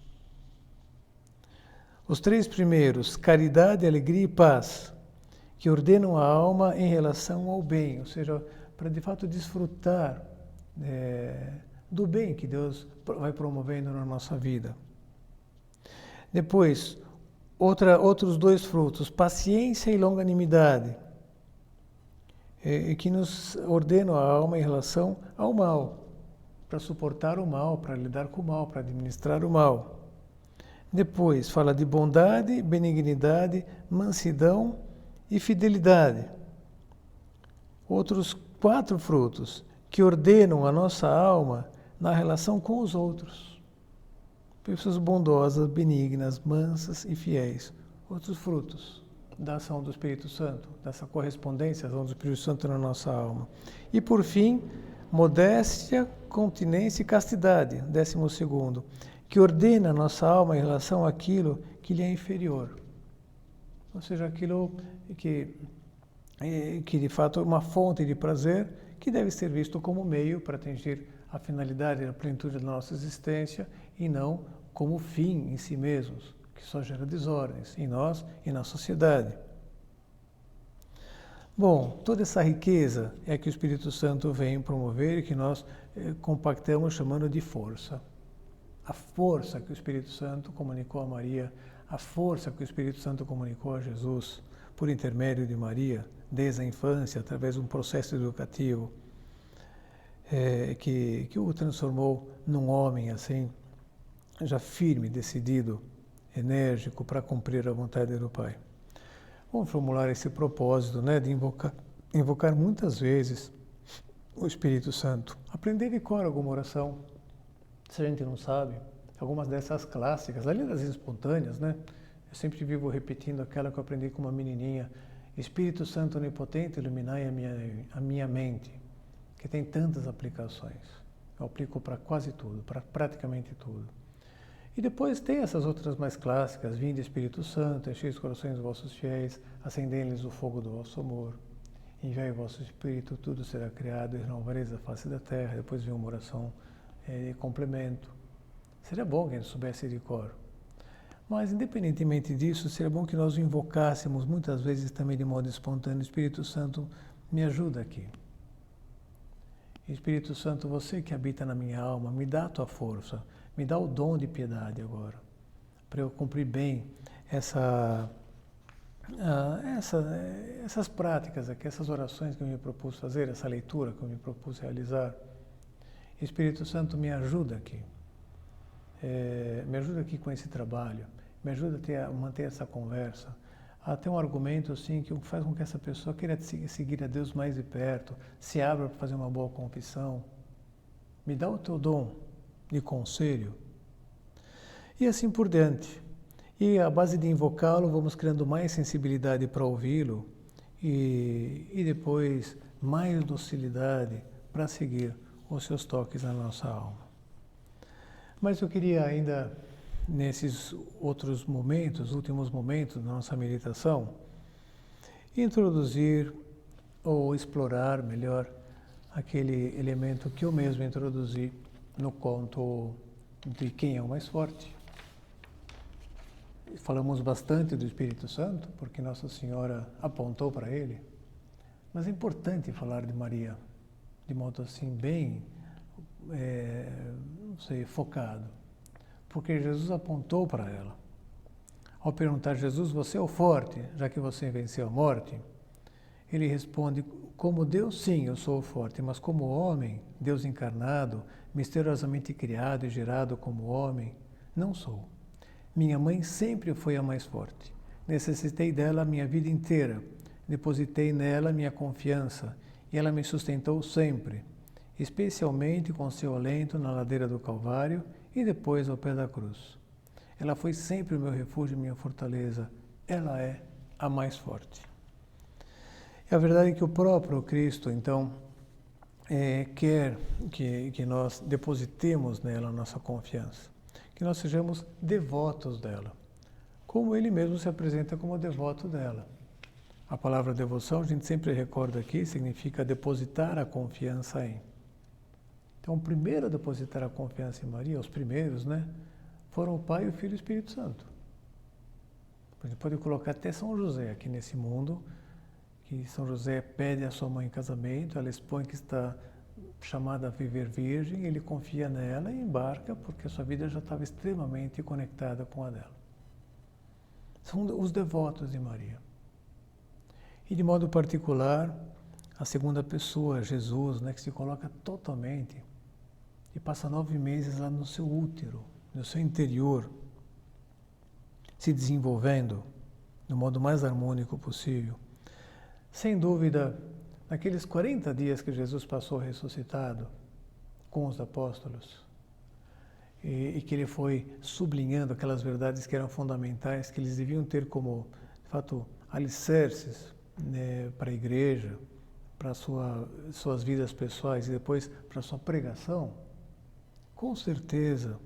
Os 3 primeiros, caridade, alegria e paz, que ordenam a alma em relação ao bem, ou seja, para de fato desfrutar do bem que Deus vai promovendo na nossa vida. Depois, outros 2 frutos, paciência e longanimidade, que nos ordenam a alma em relação ao mal, para suportar o mal, para lidar com o mal, para administrar o mal. Depois, fala de bondade, benignidade, mansidão e fidelidade. Outros 4 frutos que ordenam a nossa alma na relação com os outros. Pessoas bondosas, benignas, mansas e fiéis. Outros frutos da ação do Espírito Santo, dessa correspondência à ação do Espírito Santo na nossa alma. E por fim, modéstia, continência e castidade, 12º, que ordena a nossa alma em relação àquilo que lhe é inferior. Ou seja, aquilo que de fato é uma fonte de prazer que deve ser visto como meio para atingir a finalidade e a plenitude da nossa existência e não como fim em si mesmos, que só gera desordens em nós e na sociedade. Bom, toda essa riqueza é que o Espírito Santo vem promover e que nós compactamos chamando de força. A força que o Espírito Santo comunicou a Maria, a força que o Espírito Santo comunicou a Jesus por intermédio de Maria, desde a infância, através de um processo educativo que o transformou num homem assim, já firme, decidido, enérgico para cumprir a vontade do Pai. Vamos formular esse propósito, de invocar muitas vezes o Espírito Santo. Aprender de cor alguma oração, se a gente não sabe, algumas dessas clássicas, além das espontâneas, Eu sempre vivo repetindo aquela que eu aprendi com uma menininha, Espírito Santo onipotente, iluminai a minha mente, que tem tantas aplicações. Eu aplico para quase tudo, para praticamente tudo. E depois tem essas outras mais clássicas: vinde Espírito Santo, enchei os corações dos vossos fiéis, acendei-lhes o fogo do vosso amor, enviai o vosso Espírito, tudo será criado, e renovareis a face da terra. Depois vem uma oração de complemento. Seria bom que a gente soubesse de cor. Mas, independentemente disso, seria bom que nós o invocássemos muitas vezes também de modo espontâneo: Espírito Santo, me ajuda aqui. Espírito Santo, você que habita na minha alma, me dá a tua força, me dá o dom de piedade agora, para eu cumprir bem essas práticas aqui, essas orações que eu me propus fazer, essa leitura que eu me propus realizar. Espírito Santo, me ajuda aqui. Me ajuda aqui com esse trabalho, me ajuda a manter essa conversa, a ter um argumento assim que faz com que essa pessoa queira seguir a Deus mais de perto, se abra para fazer uma boa confissão. Me dá o teu dom de conselho. E assim por diante. E à base de invocá-lo, vamos criando mais sensibilidade para ouvi-lo e depois mais docilidade para seguir os seus toques na nossa alma. Mas eu queria ainda, nesses outros momentos, últimos momentos da nossa meditação, introduzir ou explorar melhor aquele elemento que eu mesmo introduzi no conto de Quem é o Mais Forte. Falamos bastante do Espírito Santo, porque Nossa Senhora apontou para ele, mas é importante falar de Maria, de modo assim bem focado, porque Jesus apontou para ela. Ao perguntar: Jesus, você é o forte, já que você venceu a morte? Ele responde: como Deus, sim, eu sou o forte, mas como homem, Deus encarnado, misteriosamente criado e gerado como homem, não sou. Minha mãe sempre foi a mais forte. Necessitei dela a minha vida inteira. Depositei nela minha confiança e ela me sustentou sempre, especialmente com seu alento na ladeira do Calvário e depois ao pé da cruz. Ela foi sempre o meu refúgio e minha fortaleza. Ela é a mais forte. E a verdade é que o próprio Cristo, então, quer que nós depositemos nela a nossa confiança, que nós sejamos devotos dela, como ele mesmo se apresenta como devoto dela. A palavra devoção, a gente sempre recorda aqui, significa depositar a confiança em. Então, o primeiro a depositar a confiança em Maria, os primeiros, foram o Pai, o Filho e o Espírito Santo. A gente pode colocar até São José aqui nesse mundo, que São José pede a sua mãe em casamento, ela expõe que está chamada a viver virgem, ele confia nela e embarca, porque a sua vida já estava extremamente conectada com a dela. São os devotos de Maria. E de modo particular, a segunda pessoa, Jesus, que se coloca totalmente e passa 9 meses lá no seu útero, no seu interior, se desenvolvendo do modo mais harmônico possível. Sem dúvida, naqueles 40 dias que Jesus passou ressuscitado com os apóstolos, e que ele foi sublinhando aquelas verdades que eram fundamentais, que eles deviam ter como, de fato, alicerces para a igreja, para suas vidas pessoais e depois para a sua pregação, com certeza,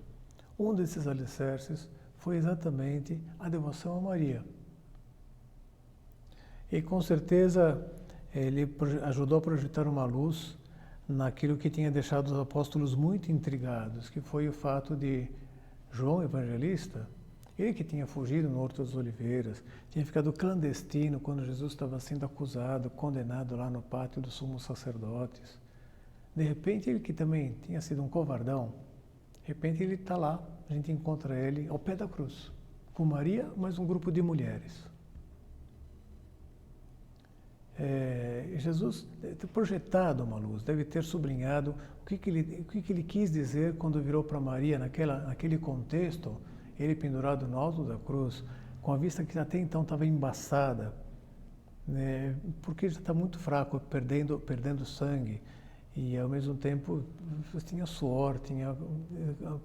um desses alicerces foi exatamente a devoção a Maria. E com certeza ele ajudou a projetar uma luz naquilo que tinha deixado os apóstolos muito intrigados, que foi o fato de João Evangelista, ele que tinha fugido no Horto das Oliveiras, tinha ficado clandestino quando Jesus estava sendo acusado, condenado lá no pátio dos sumos sacerdotes. De repente, ele que também tinha sido um covardão, de repente ele está lá, a gente encontra ele ao pé da cruz, com Maria, mais um grupo de mulheres. Jesus deve ter projetado uma luz, deve ter sublinhado o que ele quis dizer quando virou para Maria, naquele contexto, ele pendurado no alto da cruz, com a vista que até então estava embaçada, porque já está muito fraco, perdendo sangue, e ao mesmo tempo tinha suor, tinha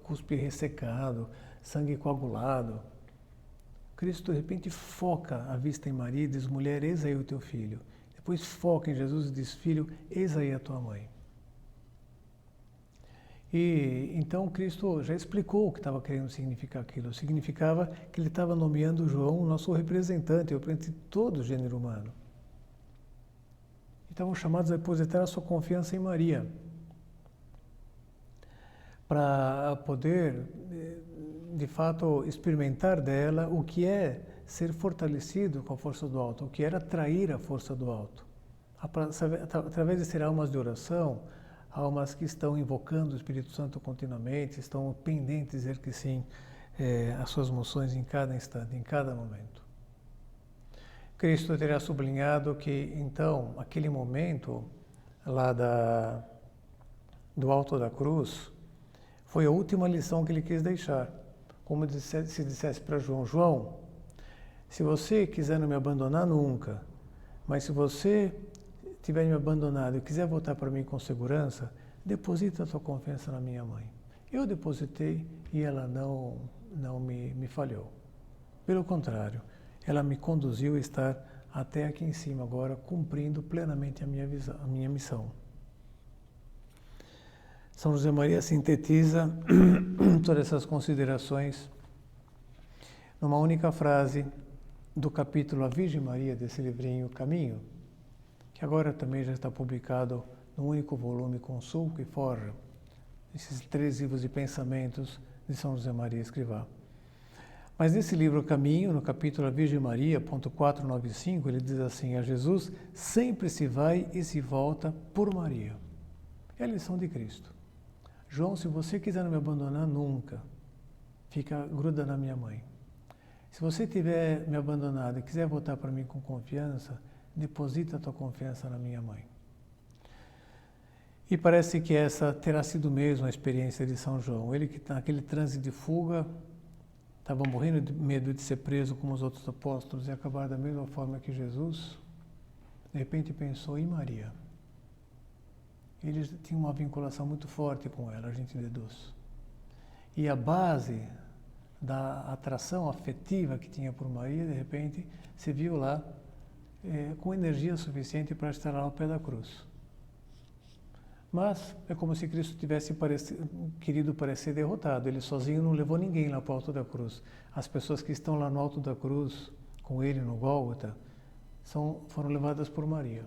cuspe ressecado, sangue coagulado. Cristo de repente foca a vista em Maria e diz: mulher, eis aí o teu filho. Depois foca em Jesus e diz: filho, eis aí a tua mãe. E então Cristo já explicou o que estava querendo significar aquilo. Significava que ele estava nomeando João, nosso representante, o representante de todo o gênero humano. Estavam chamados a depositar a sua confiança em Maria, para poder, de fato, experimentar dela o que é ser fortalecido com a força do alto, o que era atrair a força do alto. Através de ser almas de oração, almas que estão invocando o Espírito Santo continuamente, estão pendentes de dizer que sim às suas moções em cada instante, em cada momento. Cristo terá sublinhado que, então, aquele momento lá do alto da cruz foi a última lição que ele quis deixar. Como se dissesse para João: João, se você quiser não me abandonar nunca, mas se você tiver me abandonado e quiser voltar para mim com segurança, deposita a sua confiança na minha mãe. Eu depositei e ela não me falhou. Pelo contrário, ela me conduziu a estar até aqui em cima agora, cumprindo plenamente a minha missão. São José Maria sintetiza todas essas considerações numa única frase do capítulo A Virgem Maria, desse livrinho Caminho, que agora também já está publicado num único volume com sulco e forja, esses 3 livros de pensamentos de São José Maria Escrivá. Mas nesse livro Caminho, no capítulo A Virgem Maria, ponto 495, ele diz assim: a Jesus sempre se vai e se volta por Maria. É a lição de Cristo. João, se você quiser não me abandonar nunca, gruda na minha mãe. Se você tiver me abandonado e quiser voltar para mim com confiança, deposita a tua confiança na minha mãe. E parece que essa terá sido mesmo a experiência de São João. Ele que naquele transe de fuga, estava morrendo de medo de ser preso como os outros apóstolos e acabar da mesma forma que Jesus, de repente pensou em Maria. Ele tinha uma vinculação muito forte com ela, a gente deduz. E a base da atração afetiva que tinha por Maria, de repente, se viu lá com energia suficiente para estar lá ao pé da cruz. Mas é como se Cristo tivesse querido parecer derrotado. Ele sozinho não levou ninguém lá para o alto da cruz. As pessoas que estão lá no alto da cruz, com ele no Gólgota, foram levadas por Maria.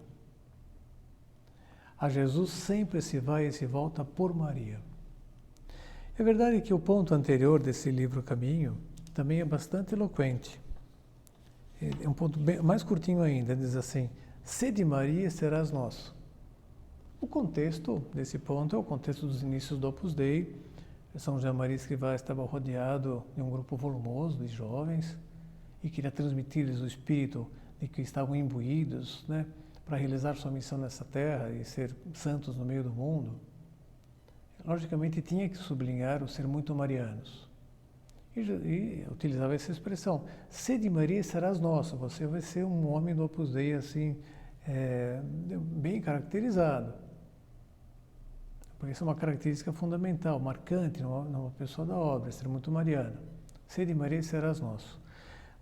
A Jesus sempre se vai e se volta por Maria. É verdade que o ponto anterior desse livro Caminho também é bastante eloquente. É um ponto mais curtinho ainda, diz assim: sede Maria serás nosso. O contexto desse ponto é o contexto dos inícios do Opus Dei. São José Maria Escrivá estava rodeado de um grupo volumoso de jovens e queria transmitir-lhes o espírito de que estavam imbuídos, para realizar sua missão nessa terra e ser santos no meio do mundo. Logicamente tinha que sublinhar o ser muito marianos. E utilizava essa expressão: sede Maria serás nosso. Você vai ser um homem do Opus Dei assim, bem caracterizado. Porque isso é uma característica fundamental, marcante numa pessoa da obra, ser muito mariano. Sede Maria serás nosso.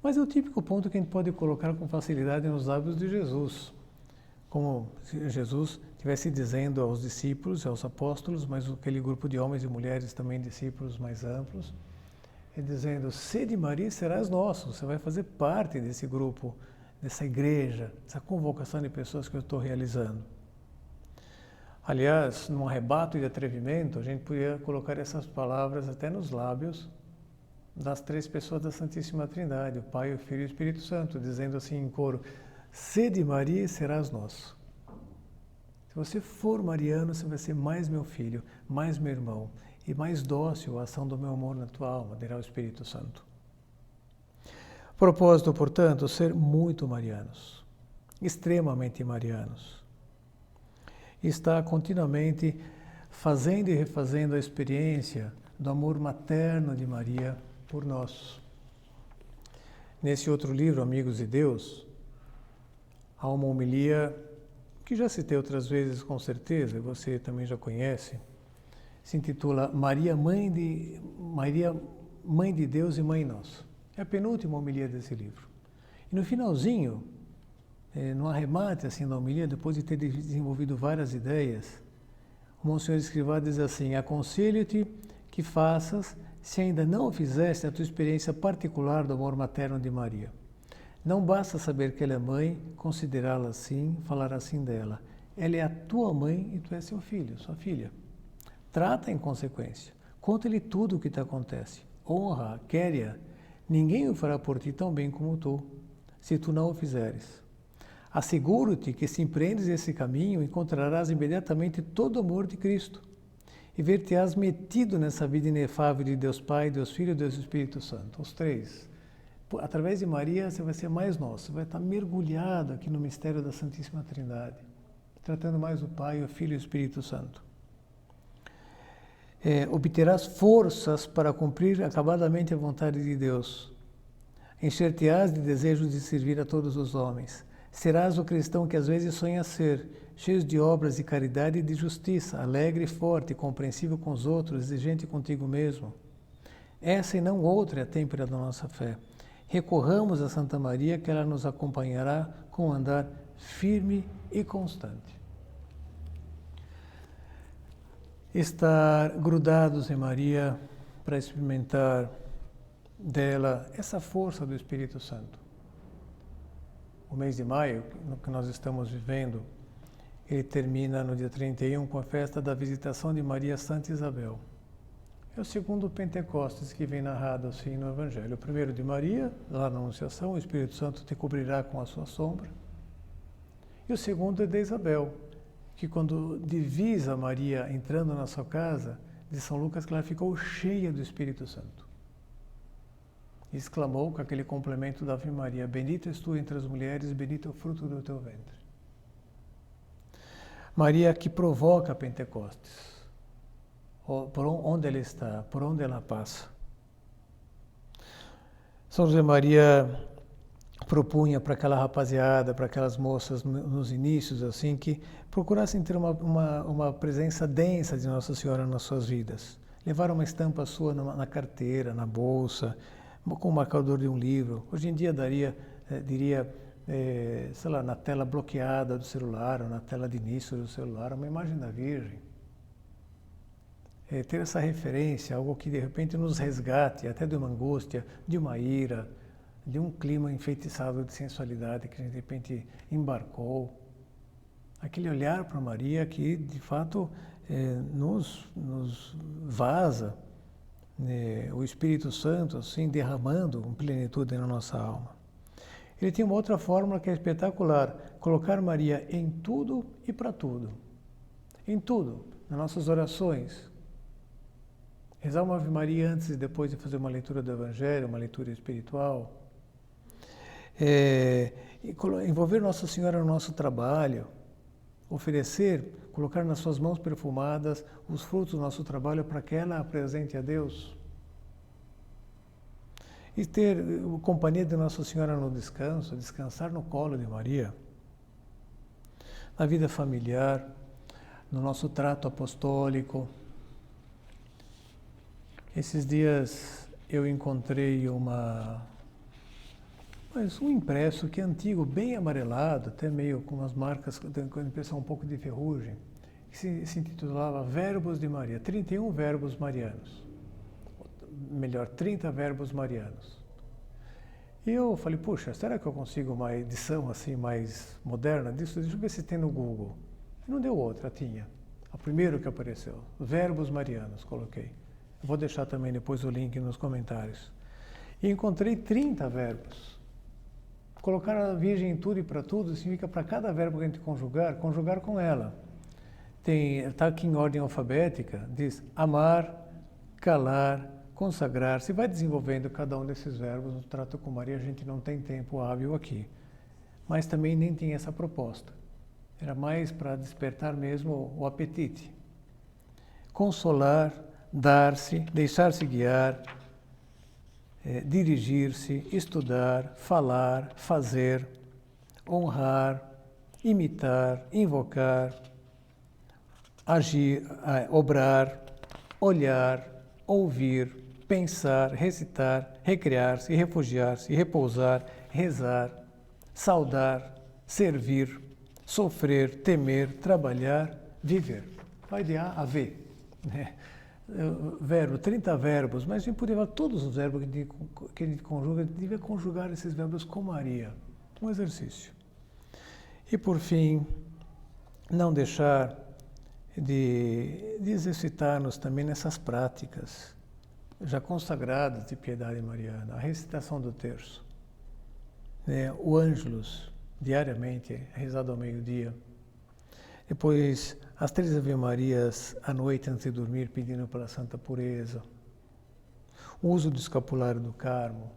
Mas é o típico ponto que a gente pode colocar com facilidade nos lábios de Jesus. Como se Jesus estivesse dizendo aos discípulos, aos apóstolos, mas aquele grupo de homens e mulheres também discípulos mais amplos, dizendo: sede Maria serás nosso, você vai fazer parte desse grupo, dessa igreja, dessa convocação de pessoas que eu estou realizando. Aliás, num arrebato de atrevimento, a gente podia colocar essas palavras até nos lábios das 3 pessoas da Santíssima Trindade, o Pai, o Filho e o Espírito Santo, dizendo assim em coro: sede Maria serás nosso. Se você for mariano, você vai ser mais meu filho, mais meu irmão, e mais dócil à ação do meu amor na tua alma, dirá o Espírito Santo. Propósito, portanto, ser muito marianos, extremamente marianos. Está continuamente fazendo e refazendo a experiência do amor materno de Maria por nós. Nesse outro livro, Amigos de Deus, há uma homilia que já citei outras vezes com certeza, e você também já conhece. Se intitula Maria, Mãe de Deus e Mãe Nossa. É a penúltima homilia desse livro. E no finalzinho, no arremate assim, da homilia, depois de ter desenvolvido várias ideias, O Monsenhor Escrivá diz assim: aconselho-te que faças, se ainda não o fizeste, a tua experiência particular do amor materno de Maria. Não basta saber que ela é mãe, considerá-la assim, falar assim dela. Ela é a tua mãe e tu és seu filho, sua filha. Trata em consequência. Conta-lhe tudo o que te acontece. Honra, quere-a. Ninguém o fará por ti tão bem como tu, se tu não o fizeres. Asseguro-te que, se empreendes esse caminho, encontrarás imediatamente todo o amor de Cristo e ver-te-ás metido nessa vida inefável de Deus Pai, Deus Filho e Deus Espírito Santo. Os três. Através de Maria, você vai ser mais nosso, você vai estar mergulhado aqui no mistério da Santíssima Trindade, tratando mais o Pai, o Filho e o Espírito Santo. Obterás forças para cumprir acabadamente a vontade de Deus. Encher-te-ás de desejo de servir a todos os homens. Serás o cristão que às vezes sonha ser, cheio de obras de caridade e de justiça, alegre e forte, compreensível com os outros, exigente contigo mesmo. Essa e não outra é a têmpera da nossa fé. Recorramos a Santa Maria, que ela nos acompanhará com um andar firme e constante. Estar grudados em Maria para experimentar dela essa força do Espírito Santo. O mês de maio, no que nós estamos vivendo, ele termina no dia 31 com a festa da visitação de Maria Santa Isabel. É o segundo Pentecostes que vem narrado assim no Evangelho. O primeiro de Maria, lá na Anunciação, o Espírito Santo te cobrirá com a sua sombra. E o segundo é de Isabel, que quando divisa Maria entrando na sua casa, de São Lucas, que ela ficou cheia do Espírito Santo. E exclamou com aquele complemento da Ave Maria: bendita és tu entre as mulheres, bendito é o fruto do teu ventre. Maria que provoca Pentecostes. Por onde ela está, por onde ela passa. São José Maria propunha para aquela rapaziada, para aquelas moças nos inícios, assim, que procurassem ter uma presença densa de Nossa Senhora nas suas vidas. Levar uma estampa sua na carteira, na bolsa, com o marcador de um livro. Hoje em dia diria, sei lá, na tela bloqueada do celular, ou na tela de início do celular, uma imagem da Virgem. Ter essa referência, algo que de repente nos resgate até de uma angústia, de uma ira, de um clima enfeitiçado de sensualidade que a gente de repente embarcou. Aquele olhar para Maria que de fato nos vaza o Espírito Santo assim derramando uma plenitude na nossa alma. Ele tem uma outra fórmula que é espetacular: colocar Maria em tudo e para tudo. Em tudo, nas nossas orações. Rezar uma Ave Maria antes e depois de fazer uma leitura do Evangelho, uma leitura espiritual. Envolver Nossa Senhora no nosso trabalho. Oferecer, colocar nas suas mãos perfumadas os frutos do nosso trabalho para que ela apresente a Deus. E ter a companhia de Nossa Senhora no descanso, descansar no colo de Maria. Na vida familiar, no nosso trato apostólico. Esses dias eu encontrei um impresso que é antigo, bem amarelado, até meio com umas marcas, com a impressão um pouco de ferrugem, que se intitulava Verbos de Maria, 31 verbos marianos. Melhor, 30 verbos marianos. E eu falei, puxa, será que eu consigo uma edição assim mais moderna disso? Deixa eu ver se tem no Google. E não deu outra, tinha. O primeiro que apareceu, Verbos Marianos, coloquei. Vou deixar também depois o link nos comentários. E encontrei 30 verbos. Colocar a Virgem em tudo e para tudo significa para cada verbo que a gente conjugar com ela. Está aqui em ordem alfabética, diz amar, calar, consagrar. Se vai desenvolvendo cada um desses verbos no trato com Maria, a gente não tem tempo hábil aqui. Mas também nem tinha essa proposta. Era mais para despertar mesmo o apetite. Consolar, dar-se, deixar-se guiar, dirigir-se, estudar, falar, fazer, honrar, imitar, invocar, agir, obrar, olhar, ouvir, pensar, recitar, recrear-se, refugiar-se, repousar, rezar, saudar, servir, sofrer, temer, trabalhar, viver. vai de A a V, né? Verbo, 30 verbos, mas a gente poderia falar todos os verbos que a gente conjuga, a gente devia conjugar esses verbos com Maria. Um exercício. E por fim, não deixar de exercitar-nos também nessas práticas já consagradas de piedade mariana, a recitação do terço, né? O Ângelus, diariamente, rezado ao meio-dia. Depois, as 3 Ave-Marias à noite antes de dormir, pedindo pela santa pureza. O uso do escapulário do Carmo.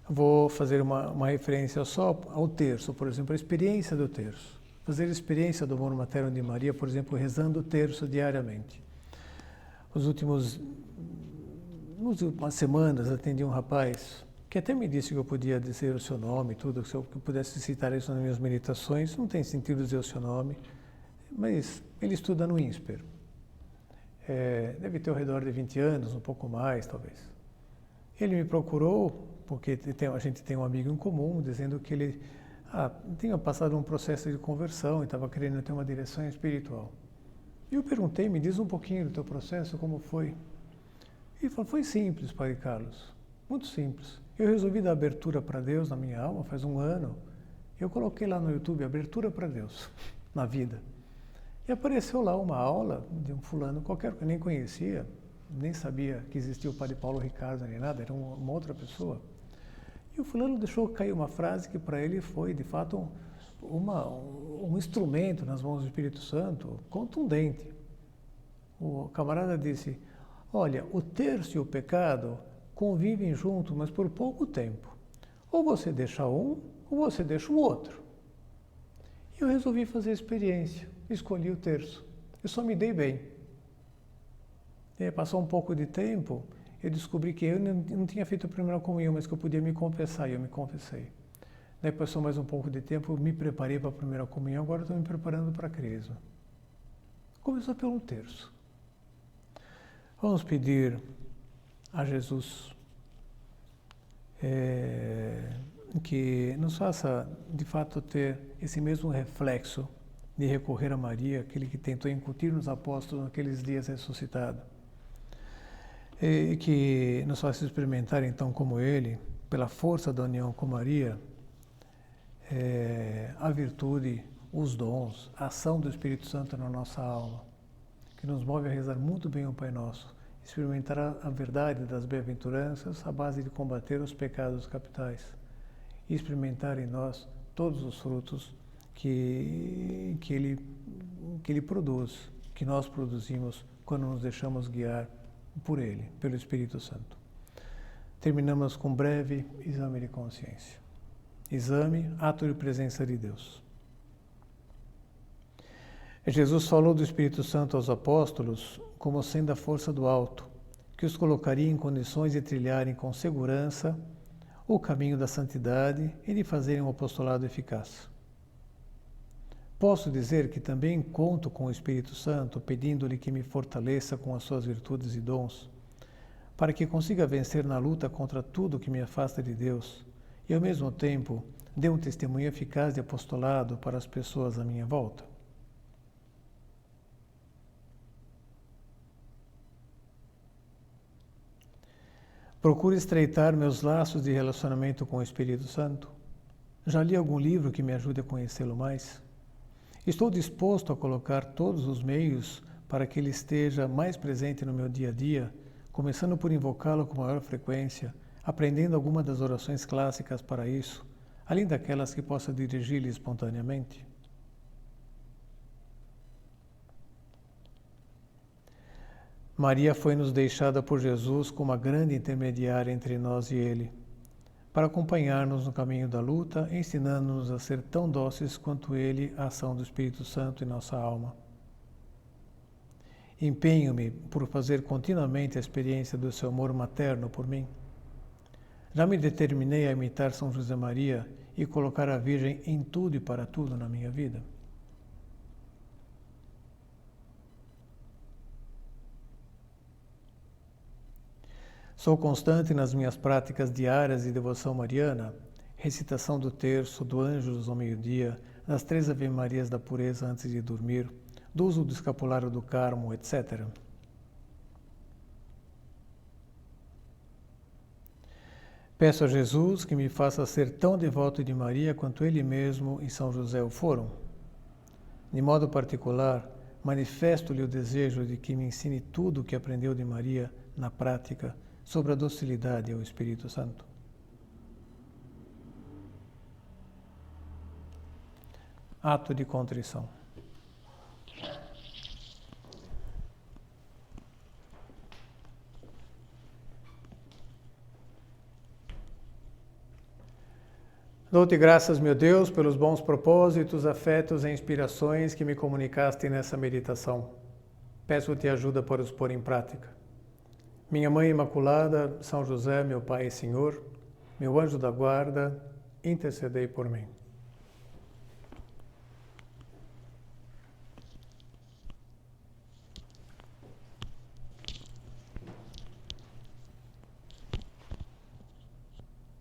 Vou fazer uma referência só ao terço, por exemplo, a experiência do terço. Fazer a experiência do amor materno de Maria, por exemplo, rezando o terço diariamente. Nas últimas semanas, atendi um rapaz que até me disse que eu podia dizer o seu nome, tudo, se eu pudesse citar isso nas minhas meditações. Não tem sentido dizer o seu nome, mas ele estuda no INSPER. Deve ter ao redor de 20 anos, um pouco mais, talvez. Ele me procurou, porque a gente tem um amigo em comum, dizendo que ele tinha passado um processo de conversão e estava querendo ter uma direção espiritual. E eu perguntei, me diz um pouquinho do teu processo, como foi? E ele falou, foi simples, Padre Carlos, muito simples. Eu resolvi dar abertura para Deus na minha alma faz um ano. Eu coloquei lá no YouTube, abertura para Deus, na vida. E apareceu lá uma aula de um fulano qualquer que eu nem conhecia, nem sabia que existia o Padre Paulo Ricardo nem nada, era uma outra pessoa. E o fulano deixou cair uma frase que para ele foi, de fato, um instrumento nas mãos do Espírito Santo, contundente. O camarada disse, olha, o terço e o pecado convivem juntos, mas por pouco tempo. Ou você deixa um, ou você deixa o outro. E eu resolvi fazer a experiência, escolhi o terço. Eu só me dei bem. E aí, passou um pouco de tempo, eu descobri que eu não tinha feito a primeira comunhão, mas que eu podia me confessar, e eu me confessei. Daí passou mais um pouco de tempo, eu me preparei para a primeira comunhão, agora estou me preparando para a crisma. Começou pelo terço. Vamos pedir a Jesus que nos faça, de fato, ter esse mesmo reflexo de recorrer a Maria, aquele que tentou incutir nos apóstolos naqueles dias ressuscitado. E que nos faça experimentar, então, como Ele, pela força da união com Maria, a virtude, os dons, a ação do Espírito Santo na nossa alma, que nos move a rezar muito bem o Pai Nosso, experimentar a verdade das bem-aventuranças, à base de combater os pecados capitais, e experimentar em nós todos os frutos que Ele produz, que nós produzimos quando nos deixamos guiar por Ele, pelo Espírito Santo. Terminamos com um breve exame de consciência. Exame, ato de presença de Deus. Jesus falou do Espírito Santo aos apóstolos como sendo a força do alto, que os colocaria em condições de trilharem com segurança o caminho da santidade e de fazerem um apostolado eficaz. Posso dizer que também conto com o Espírito Santo, pedindo-lhe que me fortaleça com as suas virtudes e dons, para que consiga vencer na luta contra tudo que me afasta de Deus e, ao mesmo tempo, dê um testemunho eficaz de apostolado para as pessoas à minha volta. Procuro estreitar meus laços de relacionamento com o Espírito Santo. Já li algum livro que me ajude a conhecê-lo mais? Estou disposto a colocar todos os meios para que ele esteja mais presente no meu dia a dia, começando por invocá-lo com maior frequência, aprendendo alguma das orações clássicas para isso, além daquelas que possa dirigir-lhe espontaneamente. Maria foi-nos deixada por Jesus como a grande intermediária entre nós e Ele, para acompanhar-nos no caminho da luta, ensinando-nos a ser tão dóceis quanto Ele à ação do Espírito Santo em nossa alma. Empenho-me por fazer continuamente a experiência do seu amor materno por mim. Já me determinei a imitar São José Maria e colocar a Virgem em tudo e para tudo na minha vida. Sou constante nas minhas práticas diárias de devoção mariana, recitação do terço, do Ângelus ao meio-dia, das 3 Ave-Marias da pureza antes de dormir, do uso do escapulário do Carmo, etc. Peço a Jesus que me faça ser tão devoto de Maria quanto Ele mesmo e São José o foram. De modo particular, manifesto-lhe o desejo de que me ensine tudo o que aprendeu de Maria na prática sobre a docilidade ao Espírito Santo. Ato de contrição. Dou-te graças, meu Deus, pelos bons propósitos, afetos e inspirações que me comunicaste nessa meditação. Peço-te ajuda para os pôr em prática. Minha Mãe Imaculada, São José, meu Pai e Senhor, meu anjo da guarda, intercedei por mim.